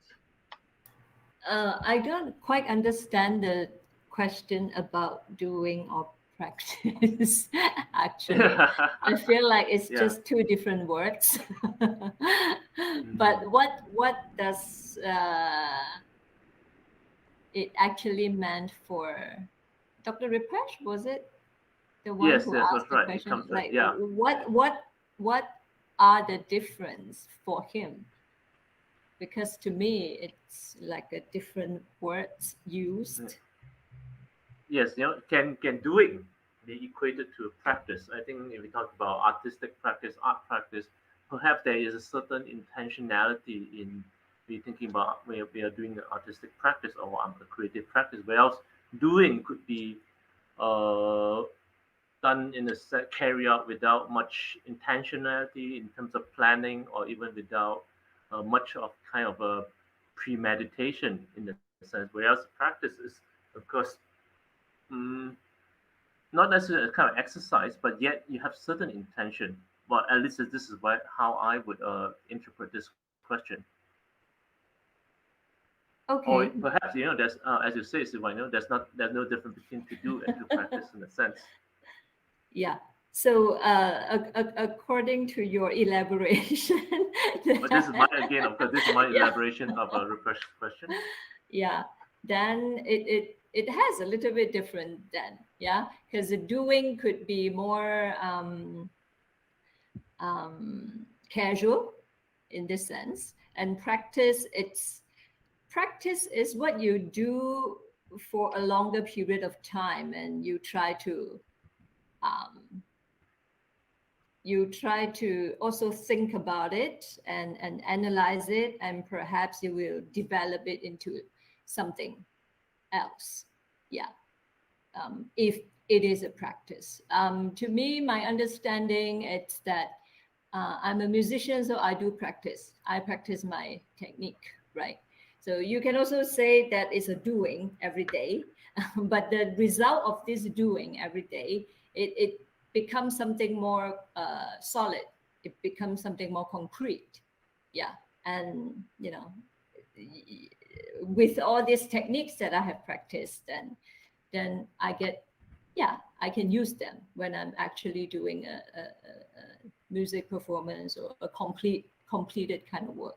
I don't quite understand the question about doing or practice. Actually, I feel like it's Yeah. just two different words. Mhm. But what does it actually meant for Dr. Ripesh? Was it the one Yes, who yes, asked that's the right. It question? comes like, Like, yeah. what are the difference for him? Because to me, it's like a different words used. Yes, can doing be equated to practice? I think if we talk about artistic practice, art practice, perhaps there is a certain intentionality in we thinking about when we are doing an artistic practice or a creative practice. Whereas doing could be uh, done in a set, carry out without much intentionality in terms of planning, or even without much of kind of a premeditation in the sense. Whereas practice is, of course, mm, not necessarily a kind of exercise, but yet you have certain intention. Well, at least this is how I would interpret this question. Or Okay, perhaps there's as you say, Siva, there's no difference between to do and to practice in a sense. yeah. So, according to your elaboration, But this is my again, of course, this is my yeah, elaboration of a request question. yeah, then it has a little bit different then, yeah, because the doing could be more casual in this sense, and practice is what you do for a longer period of time, and um, you try to also think about it and analyze it, and perhaps you will develop it into something else. Yeah, if it is a practice. To me, my understanding is that I'm a musician, so I do practice. I practice my technique, right? So you can also say that it's a doing every day, but the result of this doing every day, it becomes something more solid. It becomes something more concrete. Yeah, and with all these techniques that I have practiced, then I get, yeah, I can use them when I'm actually doing a music performance or a completed kind of work.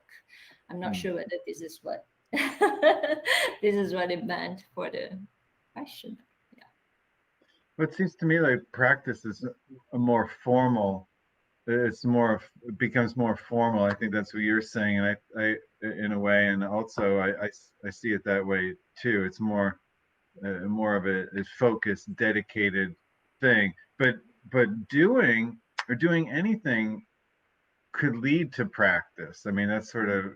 I'm not sure whether this is what this is what it meant for the question. Yeah. Well, it seems to me like practice is a more formal. It becomes more formal. I think that's what you're saying, and I in a way, and also I see it that way too. It's more of a focused, dedicated thing. But doing anything could lead to practice. I mean, that's sort of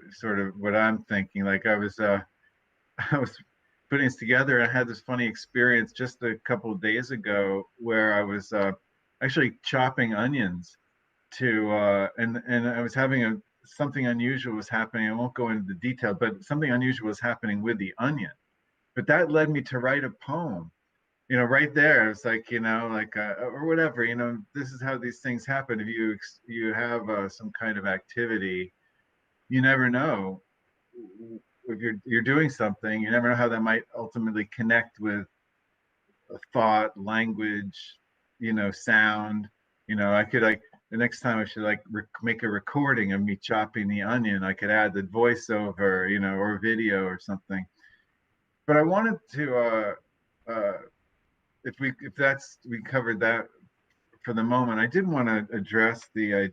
what I'm thinking. Like I was I was putting this together, and I had this funny experience just a couple of days ago where I was actually chopping onions to and I was having something unusual was happening. I won't go into the detail, but something unusual was happening with the onion. But that led me to write a poem. Right there. It's like, like or whatever. This is how these things happen. If you have some kind of activity, you never know if you're doing something. You never know how that might ultimately connect with a thought, language, sound. I could like the next time I should like make a recording of me chopping the onion. I could add the voiceover, or video or something. But I wanted to if we covered that for the moment, I did want to address the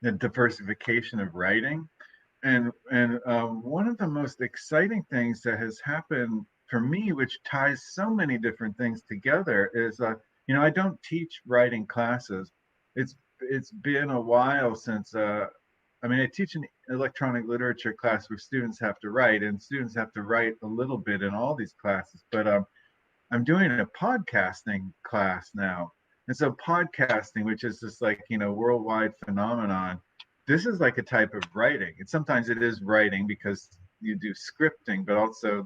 diversification of writing, and one of the most exciting things that has happened for me, which ties so many different things together, is I don't teach writing classes. It's been a while since I mean, I teach an electronic literature class where students have to write, and students have to write a little bit in all these classes. But I'm doing a podcasting class now, And so podcasting, which is this like, worldwide phenomenon, this is like a type of writing. And sometimes it is writing because you do scripting, but also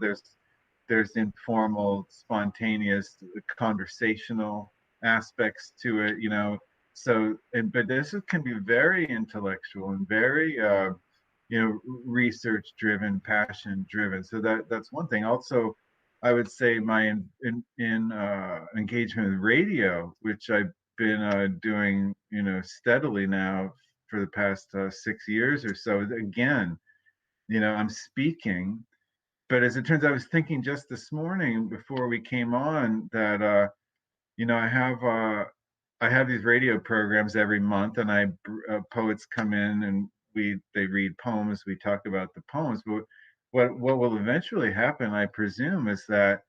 there's informal, spontaneous, conversational aspects to it, So, but this can be very intellectual and very, research driven, passion driven. So that's one thing. Also, I would say my engagement with radio, which I've been doing, steadily now for the past 6 years or so. Again, I'm speaking, but as it turns out, I was thinking just this morning before we came on that I have these radio programs every month, and poets come in and they read poems. We talk about the poems, but what will eventually happen, I presume, is that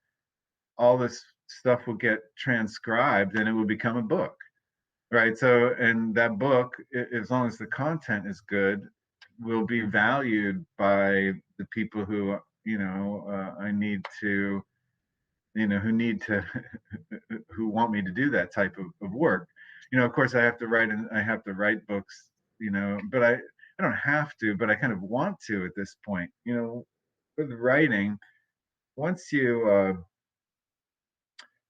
all this stuff will get transcribed and it will become a book, right? So, and that book, as long as the content is good, will be valued by the people who I need to who need to who want me to do that type of work. Of course I have to write books, but I don't have to, but I kind of want to at this point. With writing, once you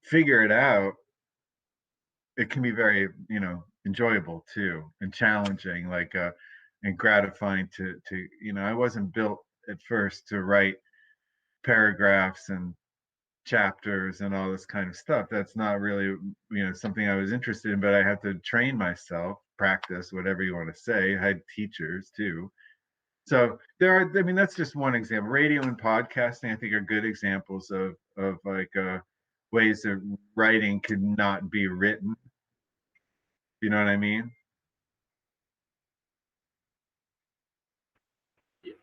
figure it out, it can be very, enjoyable too, and challenging, like and gratifying to I wasn't built at first to write paragraphs and chapters and all this kind of stuff. That's not really, something I was interested in, but I had to train myself, practice, whatever you want to say. I had teachers too. So that's just one example. Radio and podcasting, I think, are good examples of like ways that writing could not be written. You know what I mean?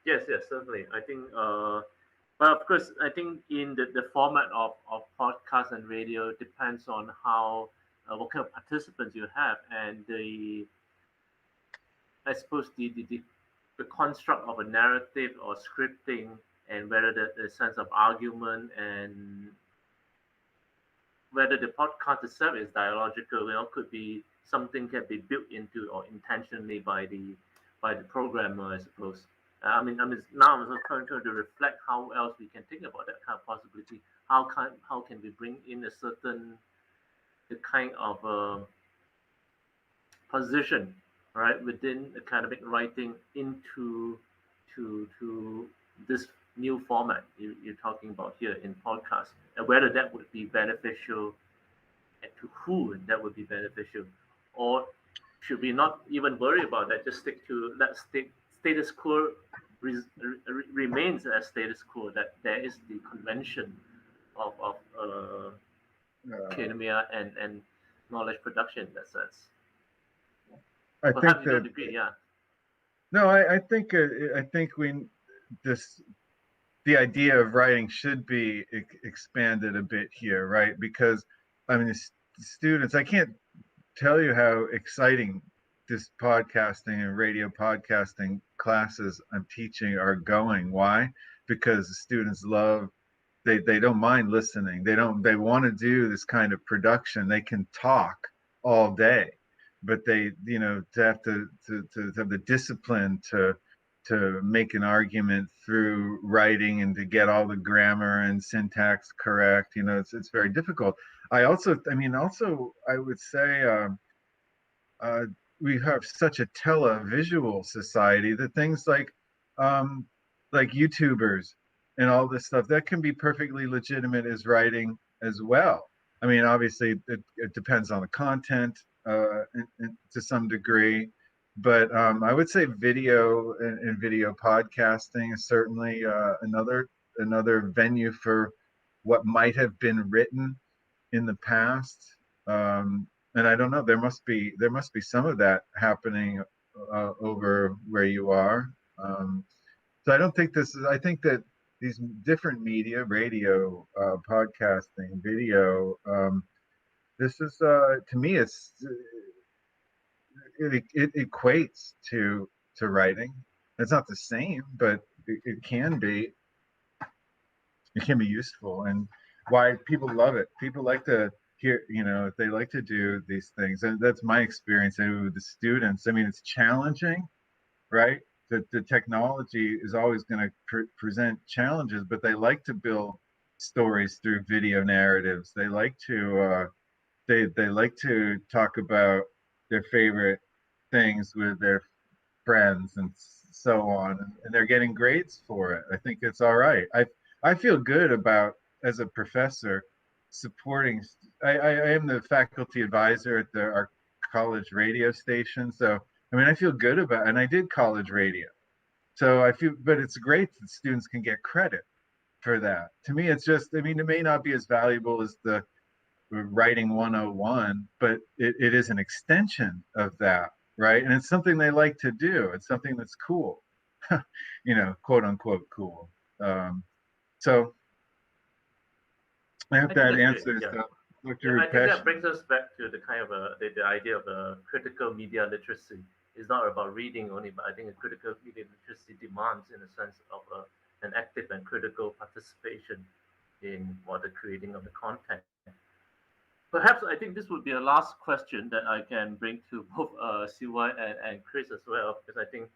Yes, certainly. I think, but of course, I think in the format of podcast and radio depends on how what kind of participants you have, and I suppose the construct of a narrative or scripting, and whether the sense of argument and whether the podcast itself is dialogical, could be something can be built into or intentionally by the programmer, I suppose. Now I'm just trying to reflect how else we can think about that kind of possibility. How can we bring in the kind of position, right, within academic writing into to this new format you're talking about here in podcast, and whether that would be beneficial, and to who that would be beneficial, or should we not even worry about that? Just stick to that status quo remains as status quo. That there is the convention of academia and knowledge production in that sense. I Perhaps think you don't that agree, yeah. No, I think the idea of writing should be expanded a bit here, right? Because students, I can't tell you how exciting this podcasting and radio podcasting classes I'm teaching are going. Why? Because the students they don't mind listening. They want to do this kind of production. They can talk all day, but they, to have to have the discipline to make an argument through writing and to get all the grammar and syntax correct, it's very difficult. I would say we have such a televisual society that things like YouTubers and all this stuff that can be perfectly legitimate as writing as well. Obviously it depends on the content to some degree, but I would say video and video podcasting is certainly another venue for what might have been written in the past. And I don't know, there must be some of that happening over where you are. So I think that these different media, radio, podcasting, video, this is to me it equates to writing. It's not the same, but it can be useful, and why people love it. People like to here, if they like to do these things, and that's my experience with the students. I mean, it's challenging, right? The technology is always going to present challenges, but they like to build stories through video narratives. They like to they like to talk about their favorite things with their friends and so on, and they're getting grades for it. I think it's all right. I feel good about, as a professor, supporting. I am the faculty advisor at our college radio station, so I mean I feel good about, and I did college radio, so I feel, but it's great that students can get credit for that. To me, it's just, I mean, it may not be as valuable as the writing 101, but it is an extension of that, right? And it's something they like to do. It's something that's cool, quote unquote cool. So I hope that answers Dr. I think Rupesh. that brings us back to the kind of the idea of critical media literacy. It's not about reading only, but I think a critical media literacy demands, in a sense, of an active and critical participation in the creating of the content. Perhaps I think this would be a last question that I can bring to both Siew Wai and Chris as well, because I think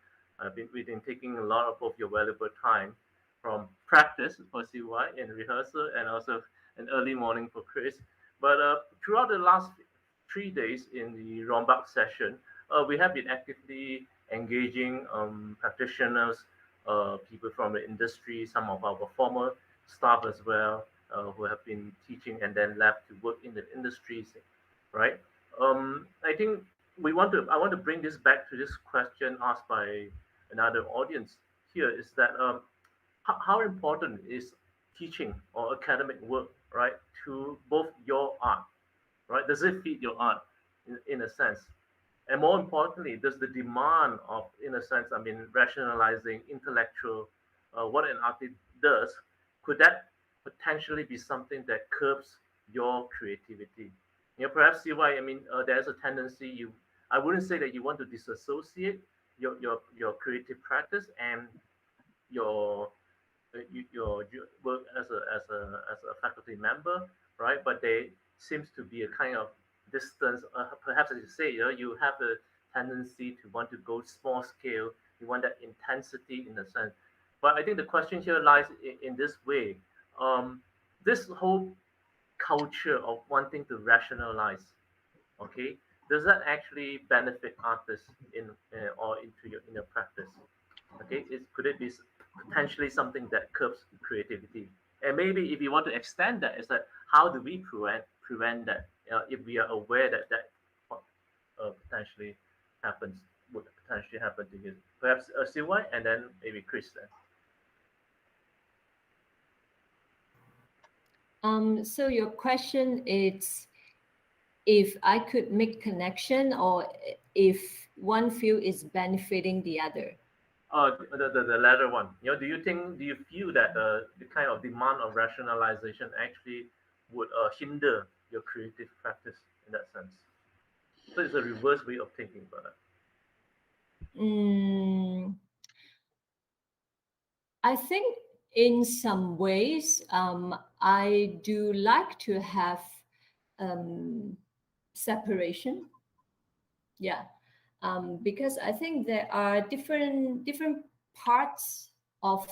we've been taking a lot of both your valuable time from practice for Siew Wai in rehearsal, and also an early morning for Chris. But throughout the last 3 days in the Rombak session, we have been actively engaging practitioners, people from the industry, some of our former staff as well, who have been teaching and then left to work in the industries, right? I think I want to bring this back to this question asked by another audience here, is that how important is teaching or academic work, right, to both your art, right? Does it feed your art in a sense? And more importantly, does the demand of, in a sense, I mean, rationalizing intellectual, what an artist does, could that potentially be something that curbs your creativity? Perhaps Siew Wai, I mean, there's a tendency I wouldn't say that you want to disassociate your creative practice and your work as a faculty member, right? But there seems to be a kind of distance. Perhaps, as you say, you have the tendency to want to go small scale. You want that intensity in a sense. But I think the question here lies in this way. This whole culture of wanting to rationalize, okay, does that actually benefit artists or into your practice? Okay, could it be potentially something that curbs creativity? And maybe if you want to extend that, is that how do we prevent that if we are aware that potentially would potentially happen to you? Perhaps Siew Wai and then maybe Chris then. So your question is if I could make connection, or if one field is benefiting the other. The latter one. Do you feel that the kind of demand of rationalization actually would hinder your creative practice in that sense? So it's a reverse way of thinking about it. I think in some ways, I do like to have separation. Yeah. Because I think there are different parts of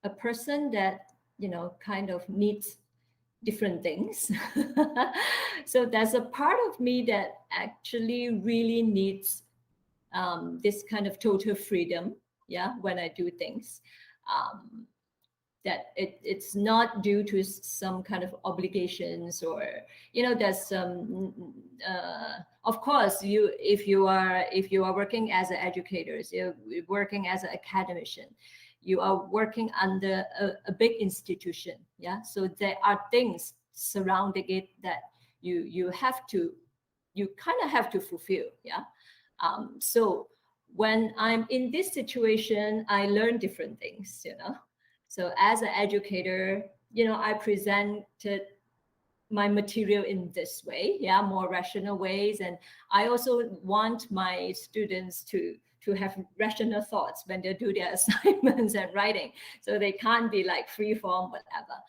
a person that kind of needs different things. So there's a part of me that actually really needs this kind of total freedom, when I do things, that it's not due to some kind of obligations, or there's some of course if you are working as an educator, you're working as an academician, you are working under a big institution, so there are things surrounding it that you kind of have to fulfill. So when I'm in this situation, I learn different things. So as an educator, I presented my material in this way, more rational ways. And I also want my students to have rational thoughts when they do their assignments and writing. So they can't be like free form, whatever.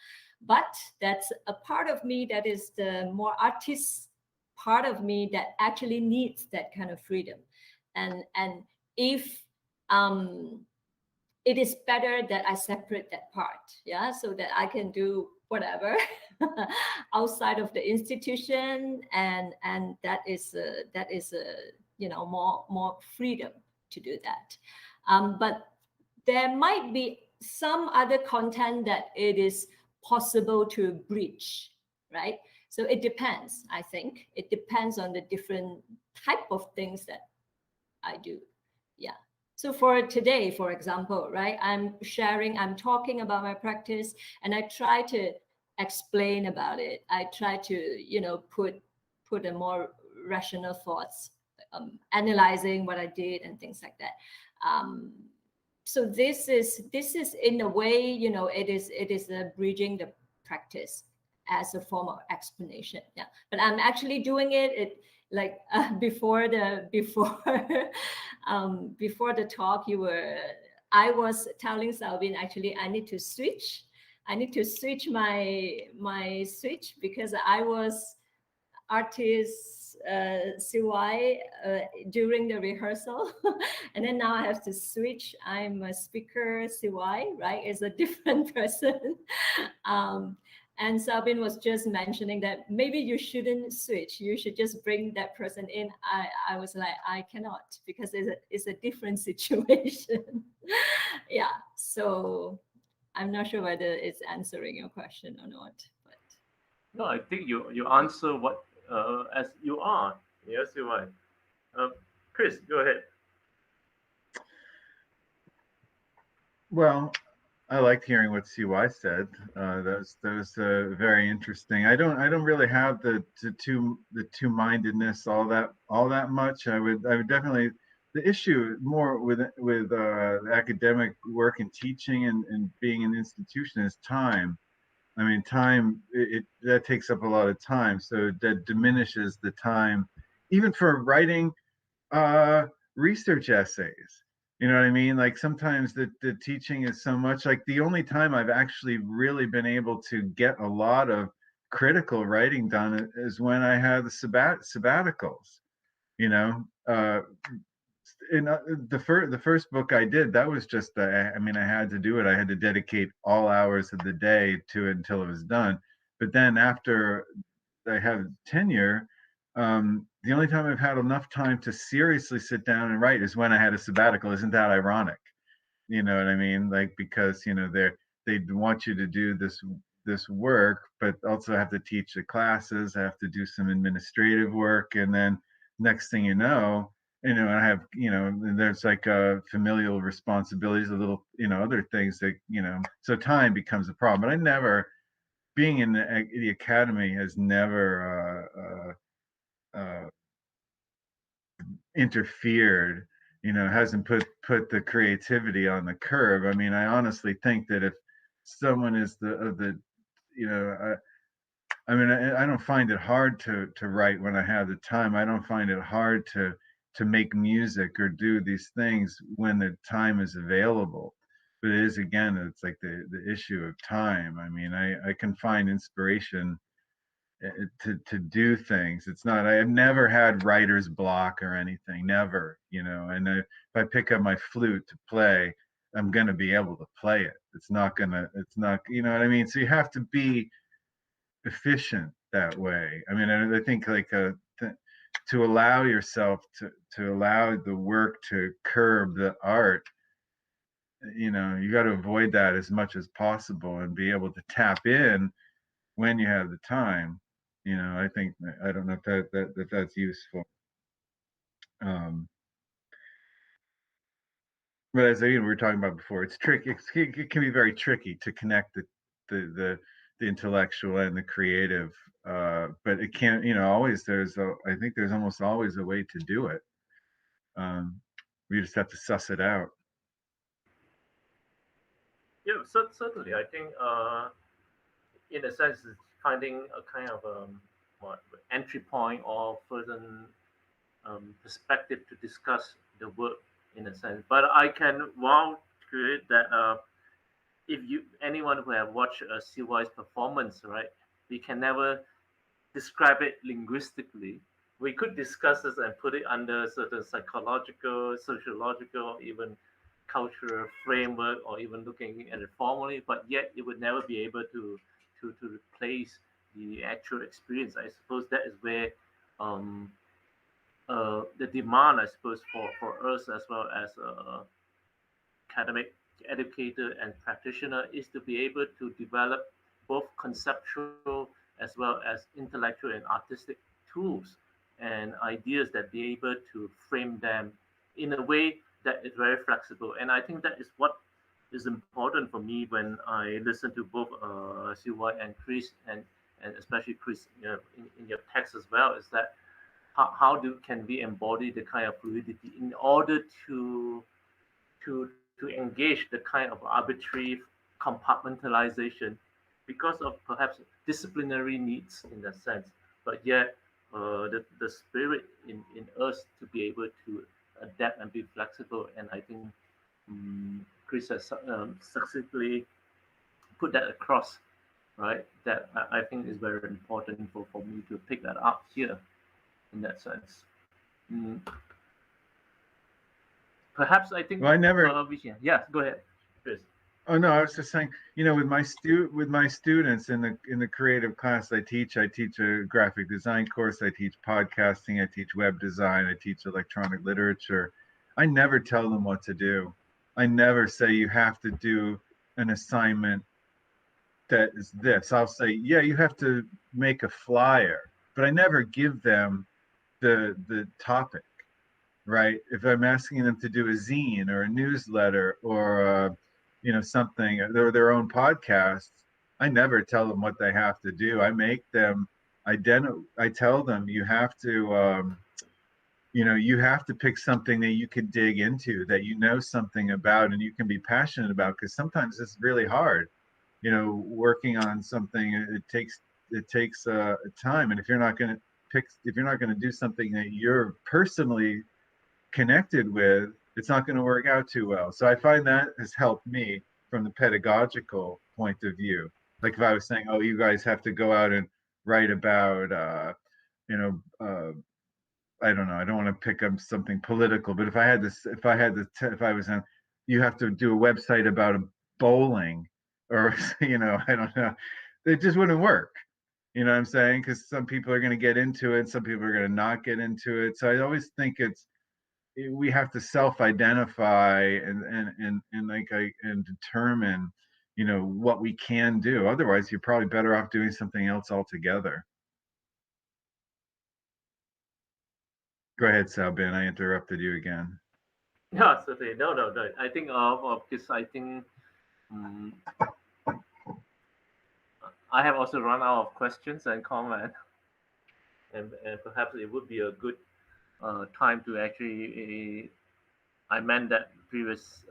But that's a part of me that is the more artist part of me that actually needs that kind of freedom. And if it is better that I separate that part, yeah, so that I can do whatever outside of the institution, and that is more freedom to do that. But there might be some other content that it is possible to breach, right? So it depends. I think it depends on the different type of things that I do. Yeah. So for today, for example, right, I'm talking about my practice, and I try to explain about it. I try to, put a more rational thoughts, analyzing what I did and things like that. So this is in a way, it is bridging the practice as a form of explanation. Yeah, but I'm actually doing it like before the before the talk, I was telling Salvin, actually I need to switch my switch, because I was artist Siew Wai during the rehearsal, and then now I have to switch. I'm a speaker Siew Wai, right? It's a different person. And Sabine was just mentioning that maybe you shouldn't switch. You should just bring that person in. I was like, I cannot, because it's a different situation. Yeah. So I'm not sure whether it's answering your question or not. But No, I think you answer what as you are. Yes, you are. Chris, go ahead. Well, I liked hearing what CY said. That was very interesting. I don't really have the two-mindedness all that much. I would definitely, the issue more with academic work and teaching and being an institution is time. I mean, time, that takes up a lot of time, so that diminishes the time, even for writing uh, research essays. You know what I mean? Like sometimes the teaching is so much, like the only time I've actually really been able to get a lot of critical writing done is when I had the sabbaticals. You know, in the first book I did, that was just I mean, I had to do it. I had to dedicate all hours of the day to it until it was done. But then after I have tenure, the only time I've had enough time to seriously sit down and write is when I had a sabbatical. Isn't that ironic? You know what I mean? Like, because they want you to do this work, but also have to teach the classes, I have to do some administrative work, and then next thing and I have, there's like familial responsibilities, a little, other things that, so time becomes a problem. But I never, being in the academy has never interfered, hasn't put the creativity on the curb. I mean, I honestly think that if someone is you know I mean, I don't find it hard to write when I have the time. I don't find it hard to make music or do these things when the time is available. But it is, again, it's like the issue of time. I mean, I can find inspiration to do things. It's not, I have never had writer's block or anything, never. And if I pick up my flute to play, I'm going to be able to play it. It's not, you know what I mean? So you have to be efficient that way. I mean, I think like to allow yourself to allow the work to curb the art, you got to avoid that as much as possible and be able to tap in when you have the time. I think, I don't know if that's useful. But as we were talking about before, it's tricky. It can be very tricky to connect the intellectual and the creative. But it can't, always I think there's almost always a way to do it. We just have to suss it out. Yeah, certainly. I think, in a sense, it's finding a kind of entry point or further perspective to discuss the work in a sense. But I can vouch to it that if anyone who have watched CY's performance, right, we can never describe it linguistically. We could discuss this and put it under certain psychological, sociological, even cultural framework, or even looking at it formally, but yet it would never be able to replace the actual experience. I suppose that is where um, the demand, I suppose, for us as well as academic educator and practitioner is to be able to develop both conceptual as well as intellectual and artistic tools and ideas that be able to frame them in a way that is very flexible. And I think that is what is important for me when I listen to both CY and Chris, and especially Chris, in your text as well, is that how do can we embody the kind of fluidity in order to engage the kind of arbitrary compartmentalization because of perhaps disciplinary needs in that sense, but yet the spirit in us to be able to adapt and be flexible. And I think Chris has successfully put that across, right? That I think is very important for me to pick that up here in that sense. Mm, Perhaps I think Well, I never. we can. Yeah, go ahead, Chris. Oh no, I was just saying, with my students in the creative class I teach a graphic design course, I teach podcasting, I teach web design, I teach electronic literature. I never tell them what to do. I never say you have to do an assignment that is this. I'll say, yeah, you have to make a flyer, but I never give them the topic, right? If I'm asking them to do a zine or a newsletter or something, their own podcasts, I never tell them what they have to do. I make them I tell them you have to you have to pick something that you can dig into, that you know something about and you can be passionate about, because sometimes it's really hard. Working on something, it takes time, and if you're not going to do something that you're personally connected with, it's not going to work out too well. So I find that has helped me from the pedagogical point of view. Like if I was saying, oh, you guys have to go out and write about, you know, I don't know, I don't want to pick up something political, but if I had this, if I was on, you have to do a website about a bowling, or I don't know, it just wouldn't work. You know what I'm saying? Because some people are going to get into it, some people are going to not get into it. So I always think we have to self-identify and determine what we can do. Otherwise you're probably better off doing something else altogether. Go ahead, Salbin, I interrupted you again. No, certainly. No, no, no. I think of this. I think um, I have also run out of questions and comments, and perhaps it would be a good time to actually. I meant that previous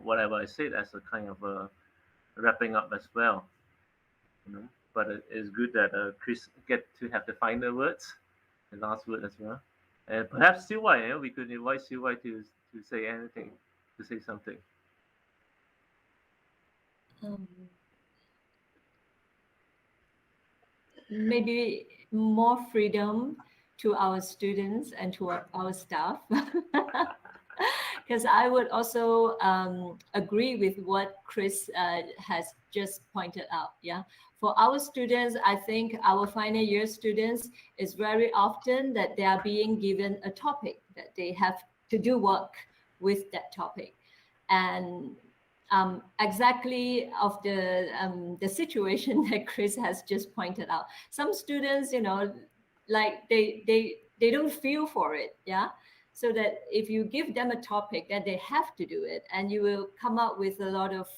whatever I said as a kind of wrapping up as well. But it's good that Chris get to have the final words, the last word as well, and perhaps CY. We could invite CY to say anything, to say something. Um, Maybe more freedom to our students and to our staff. Because I would also agree with what Chris has just pointed out. Yeah, for our students, I think our final year students is very often that they are being given a topic that they have to do work with that topic, and exactly of the situation that Chris has just pointed out. Some students, like they don't feel for it, yeah. So that if you give them a topic that they have to do it, and you will come up with a lot of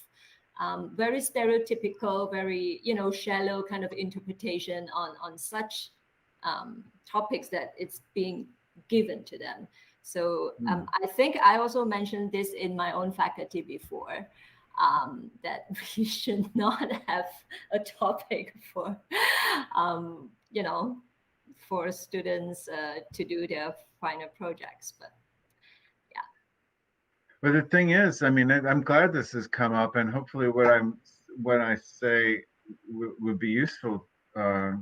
very stereotypical, very shallow kind of interpretation on such topics that it's being given to them. So I think I also mentioned this in my own faculty before, that we should not have a topic for, for students to do their final projects. But yeah. But the thing is, I mean, I'm glad this has come up, and hopefully, what I say would be useful. I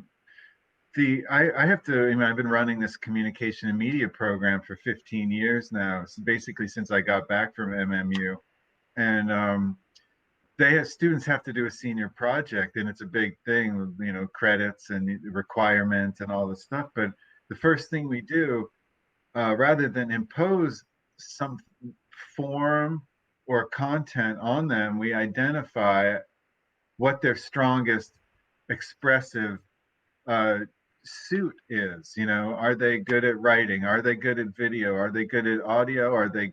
have to. I mean, I've been running this communication and media program for 15 years now, so basically since I got back from MMU, and students have to do a senior project, and it's a big thing, you know, credits and requirements and all this stuff. But the first thing we do, rather than impose some form or content on them, we identify what their strongest expressive suit is. You know, are they good at writing? Are they good at video? Are they good at audio? Are they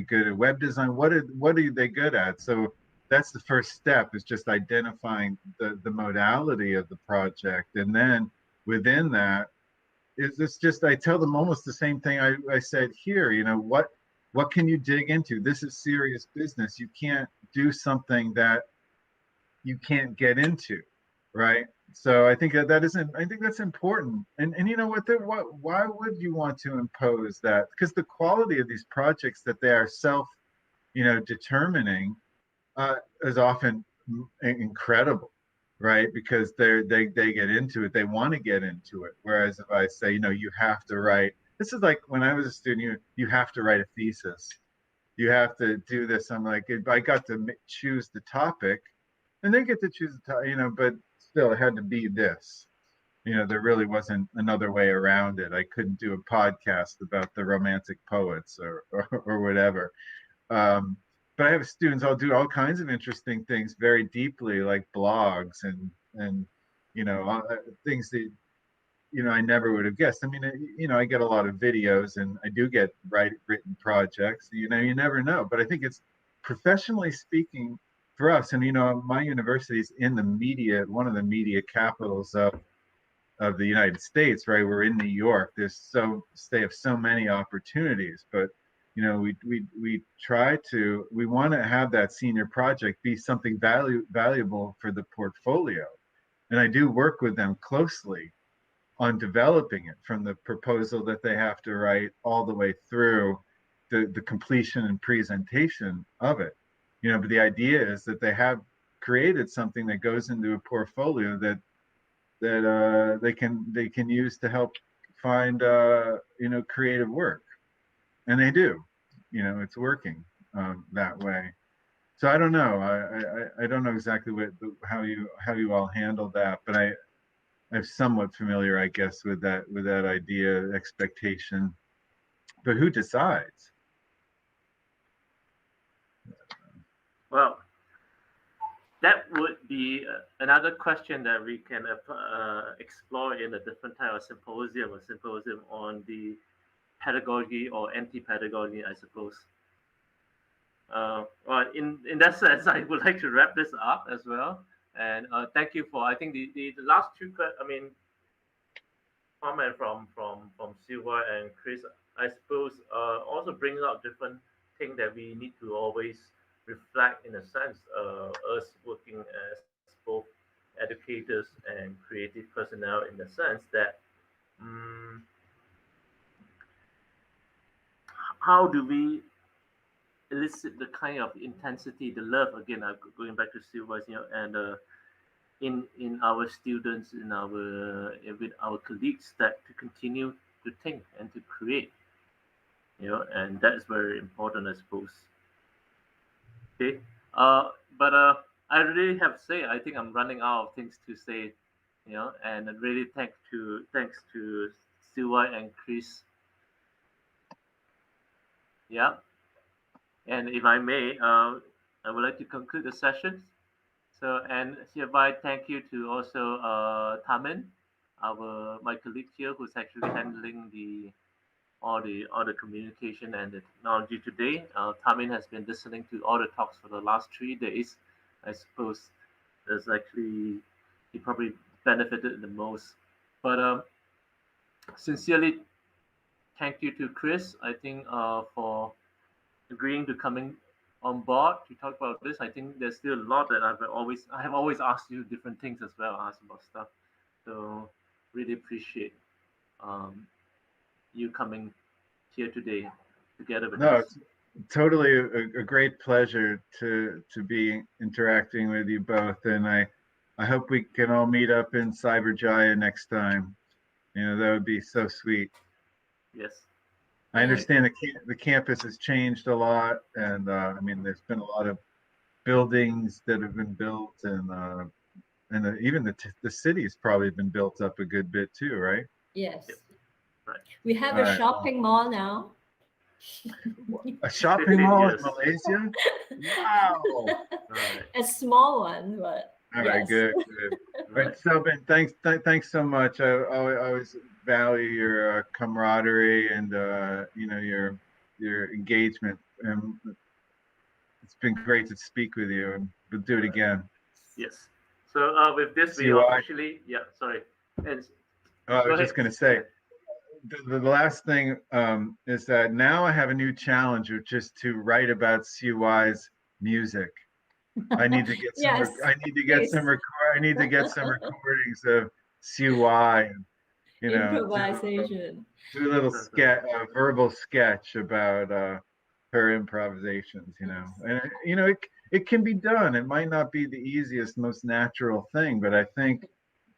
good at web design? What are they good at? So that's the first step, is just identifying the modality of the project, and then within that is this just, I tell them almost the same thing I said here. You know, what can you dig into? This is serious business. You can't do something that you can't get into, right? So I think I think that's important. And you know what? Why would you want to impose that? Because the quality of these projects, that they are determining, is often incredible, right? Because they get into it, they want to get into it. Whereas if I say, you have to write, this is like when I was a student, you have to write a thesis, you have to do this. I'm like, I got to choose the topic, and they get to choose the topic, but still it had to be this. There really wasn't another way around it. I couldn't do a podcast about the Romantic poets or whatever. But I have students all do all kinds of interesting things very deeply, like blogs and things that I never would have guessed. I mean, I get a lot of videos, and I do get written projects. You never know. But I think it's, professionally speaking, for us, and my university is in the media, one of the media capitals of the United States, right? We're in New York. They have so many opportunities, but we want to have that senior project be something valuable for the portfolio. And I do work with them closely on developing it, from the proposal that they have to write all the way through the completion and presentation of it. But the idea is that they have created something that goes into a portfolio that they can use to help find creative work. And they do. It's working that way. So I don't know. I don't know exactly how you all handle that, but I'm somewhat familiar, I guess, with that idea, expectation. But who decides? Well, that would be another question that we can explore in a different type of symposium, on the pedagogy or anti-pedagogy, I suppose. Well, in that sense, I would like to wrap this up as well. And thank you for, I think the last two, comment from Siew Wai and Chris, I suppose, also brings out different things that we need to always reflect, in a sense, us working as both educators and creative personnel, in the sense that how do we elicit the kind of intensity, the love, again, going back to Siew Wai, and in our students, with our colleagues, that to continue to think and to create, and that is very important, I suppose. Okay, but I really have to say, I think I'm running out of things to say, and really thanks to Siew Wai and Chris. Yeah, and if I may, I would like to conclude the session. So, and hereby thank you to also Tamin, my colleague here, who's actually handling all the communication and the technology today. Tamin has been listening to all the talks for the last 3 days. I suppose he probably benefited the most. But sincerely, thank you to Chris, I think, for agreeing to coming on board to talk about this. I think there's still a lot that I have always asked you different things as well, asked about stuff. So really appreciate you coming here today together with us. totally a great pleasure to be interacting with you both, and I hope we can all meet up in Cyberjaya next time. You know, that would be so sweet. Yes. I Yeah. understand the campus has changed a lot, and I mean, there's been a lot of buildings that have been built, and even the city's probably been built up a good bit too, right? Yes. Yep. Right. We have All a right. shopping mall now. A shopping 15 mall in years. Malaysia? Wow. Right. A small one, but All right, yes. good, good. All right, Right. Selbin, thanks so much. I always value your camaraderie and you know, your engagement. And it's been great to speak with you, and we'll do it Right. again. Yes. So with this, we CUI. officially, yeah, sorry. And Oh, I go was ahead. just going to Go say ahead. the last thing is that now I have a new challenge, which is to write about CUI's music. I need to get some. Yes, I need to get please. some record. I need to get some recordings of CUI, and you know, Improvisation. do a little Certainly. sketch, verbal sketch about her improvisations. You know, and you know, it can be done. It might not be the easiest, most natural thing, but I think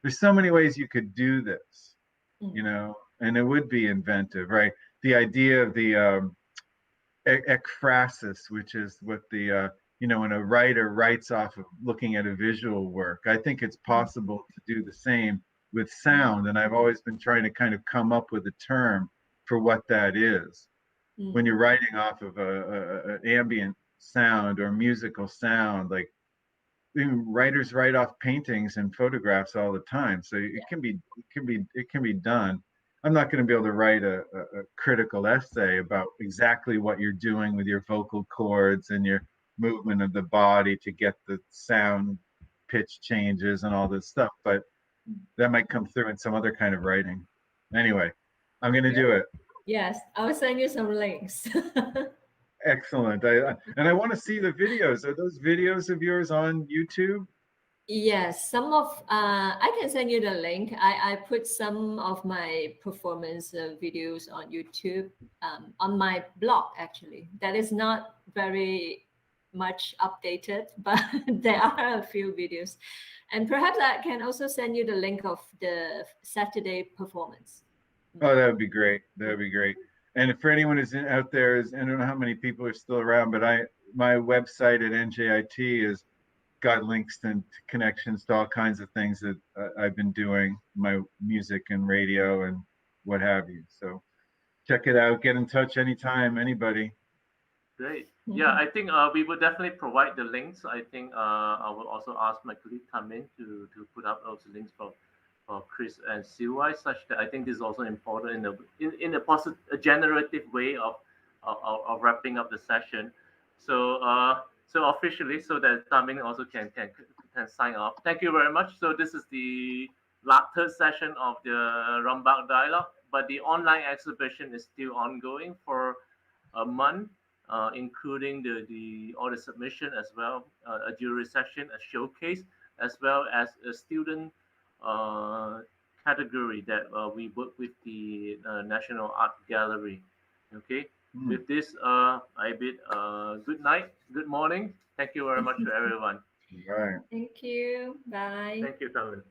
there's so many ways you could do this. Mm. You know, and it would be inventive, right? The idea of the ekphrasis, which is what the you know, when a writer writes off of looking at a visual work, I think it's possible to do the same with sound. And I've always been trying to kind of come up with a term for what that is. When Mm. you're writing off of an ambient sound or musical sound, like writers write off paintings and photographs all the time, so Yeah. it can be done. I'm not going to be able to write a critical essay about exactly what you're doing with your vocal cords and your movement of the body to get the sound pitch changes and all this stuff, but that might come through in some other kind of writing. Anyway, I'm going to do it. Yes, I will send you some links. Excellent. And I want to see the videos. Are those videos of yours on YouTube? Yes, some of I can send you the link. I put some of my performance videos on YouTube, on my blog actually. That is not very much updated, but there are a few videos. And perhaps I can also send you the link of the Saturday performance. Oh, that would be great. That would be great. And if for anyone who's out there, I don't know how many people are still around, but my website at NJIT has got links and connections to all kinds of things that I've been doing, my music and radio and what have you. So check it out. Get in touch anytime, anybody. Great. Yeah, I think we will definitely provide the links. I think I will also ask my colleague Tamin to put up those links for Chris and CY, such that I think this is also important in a positive, a generative way of wrapping up the session. So so officially, so that Tamin also can sign off. Thank you very much. So this is the third session of the Rombak dialogue, but the online exhibition is still ongoing for a month, including the all the submission as well, a jury session, a showcase, as well as a student uh, category that we work with the National Art Gallery. Okay. Hmm. With this, I bid good night, good morning. Thank you very much to everyone. All right. Thank you. Bye. Thank you, Talvin.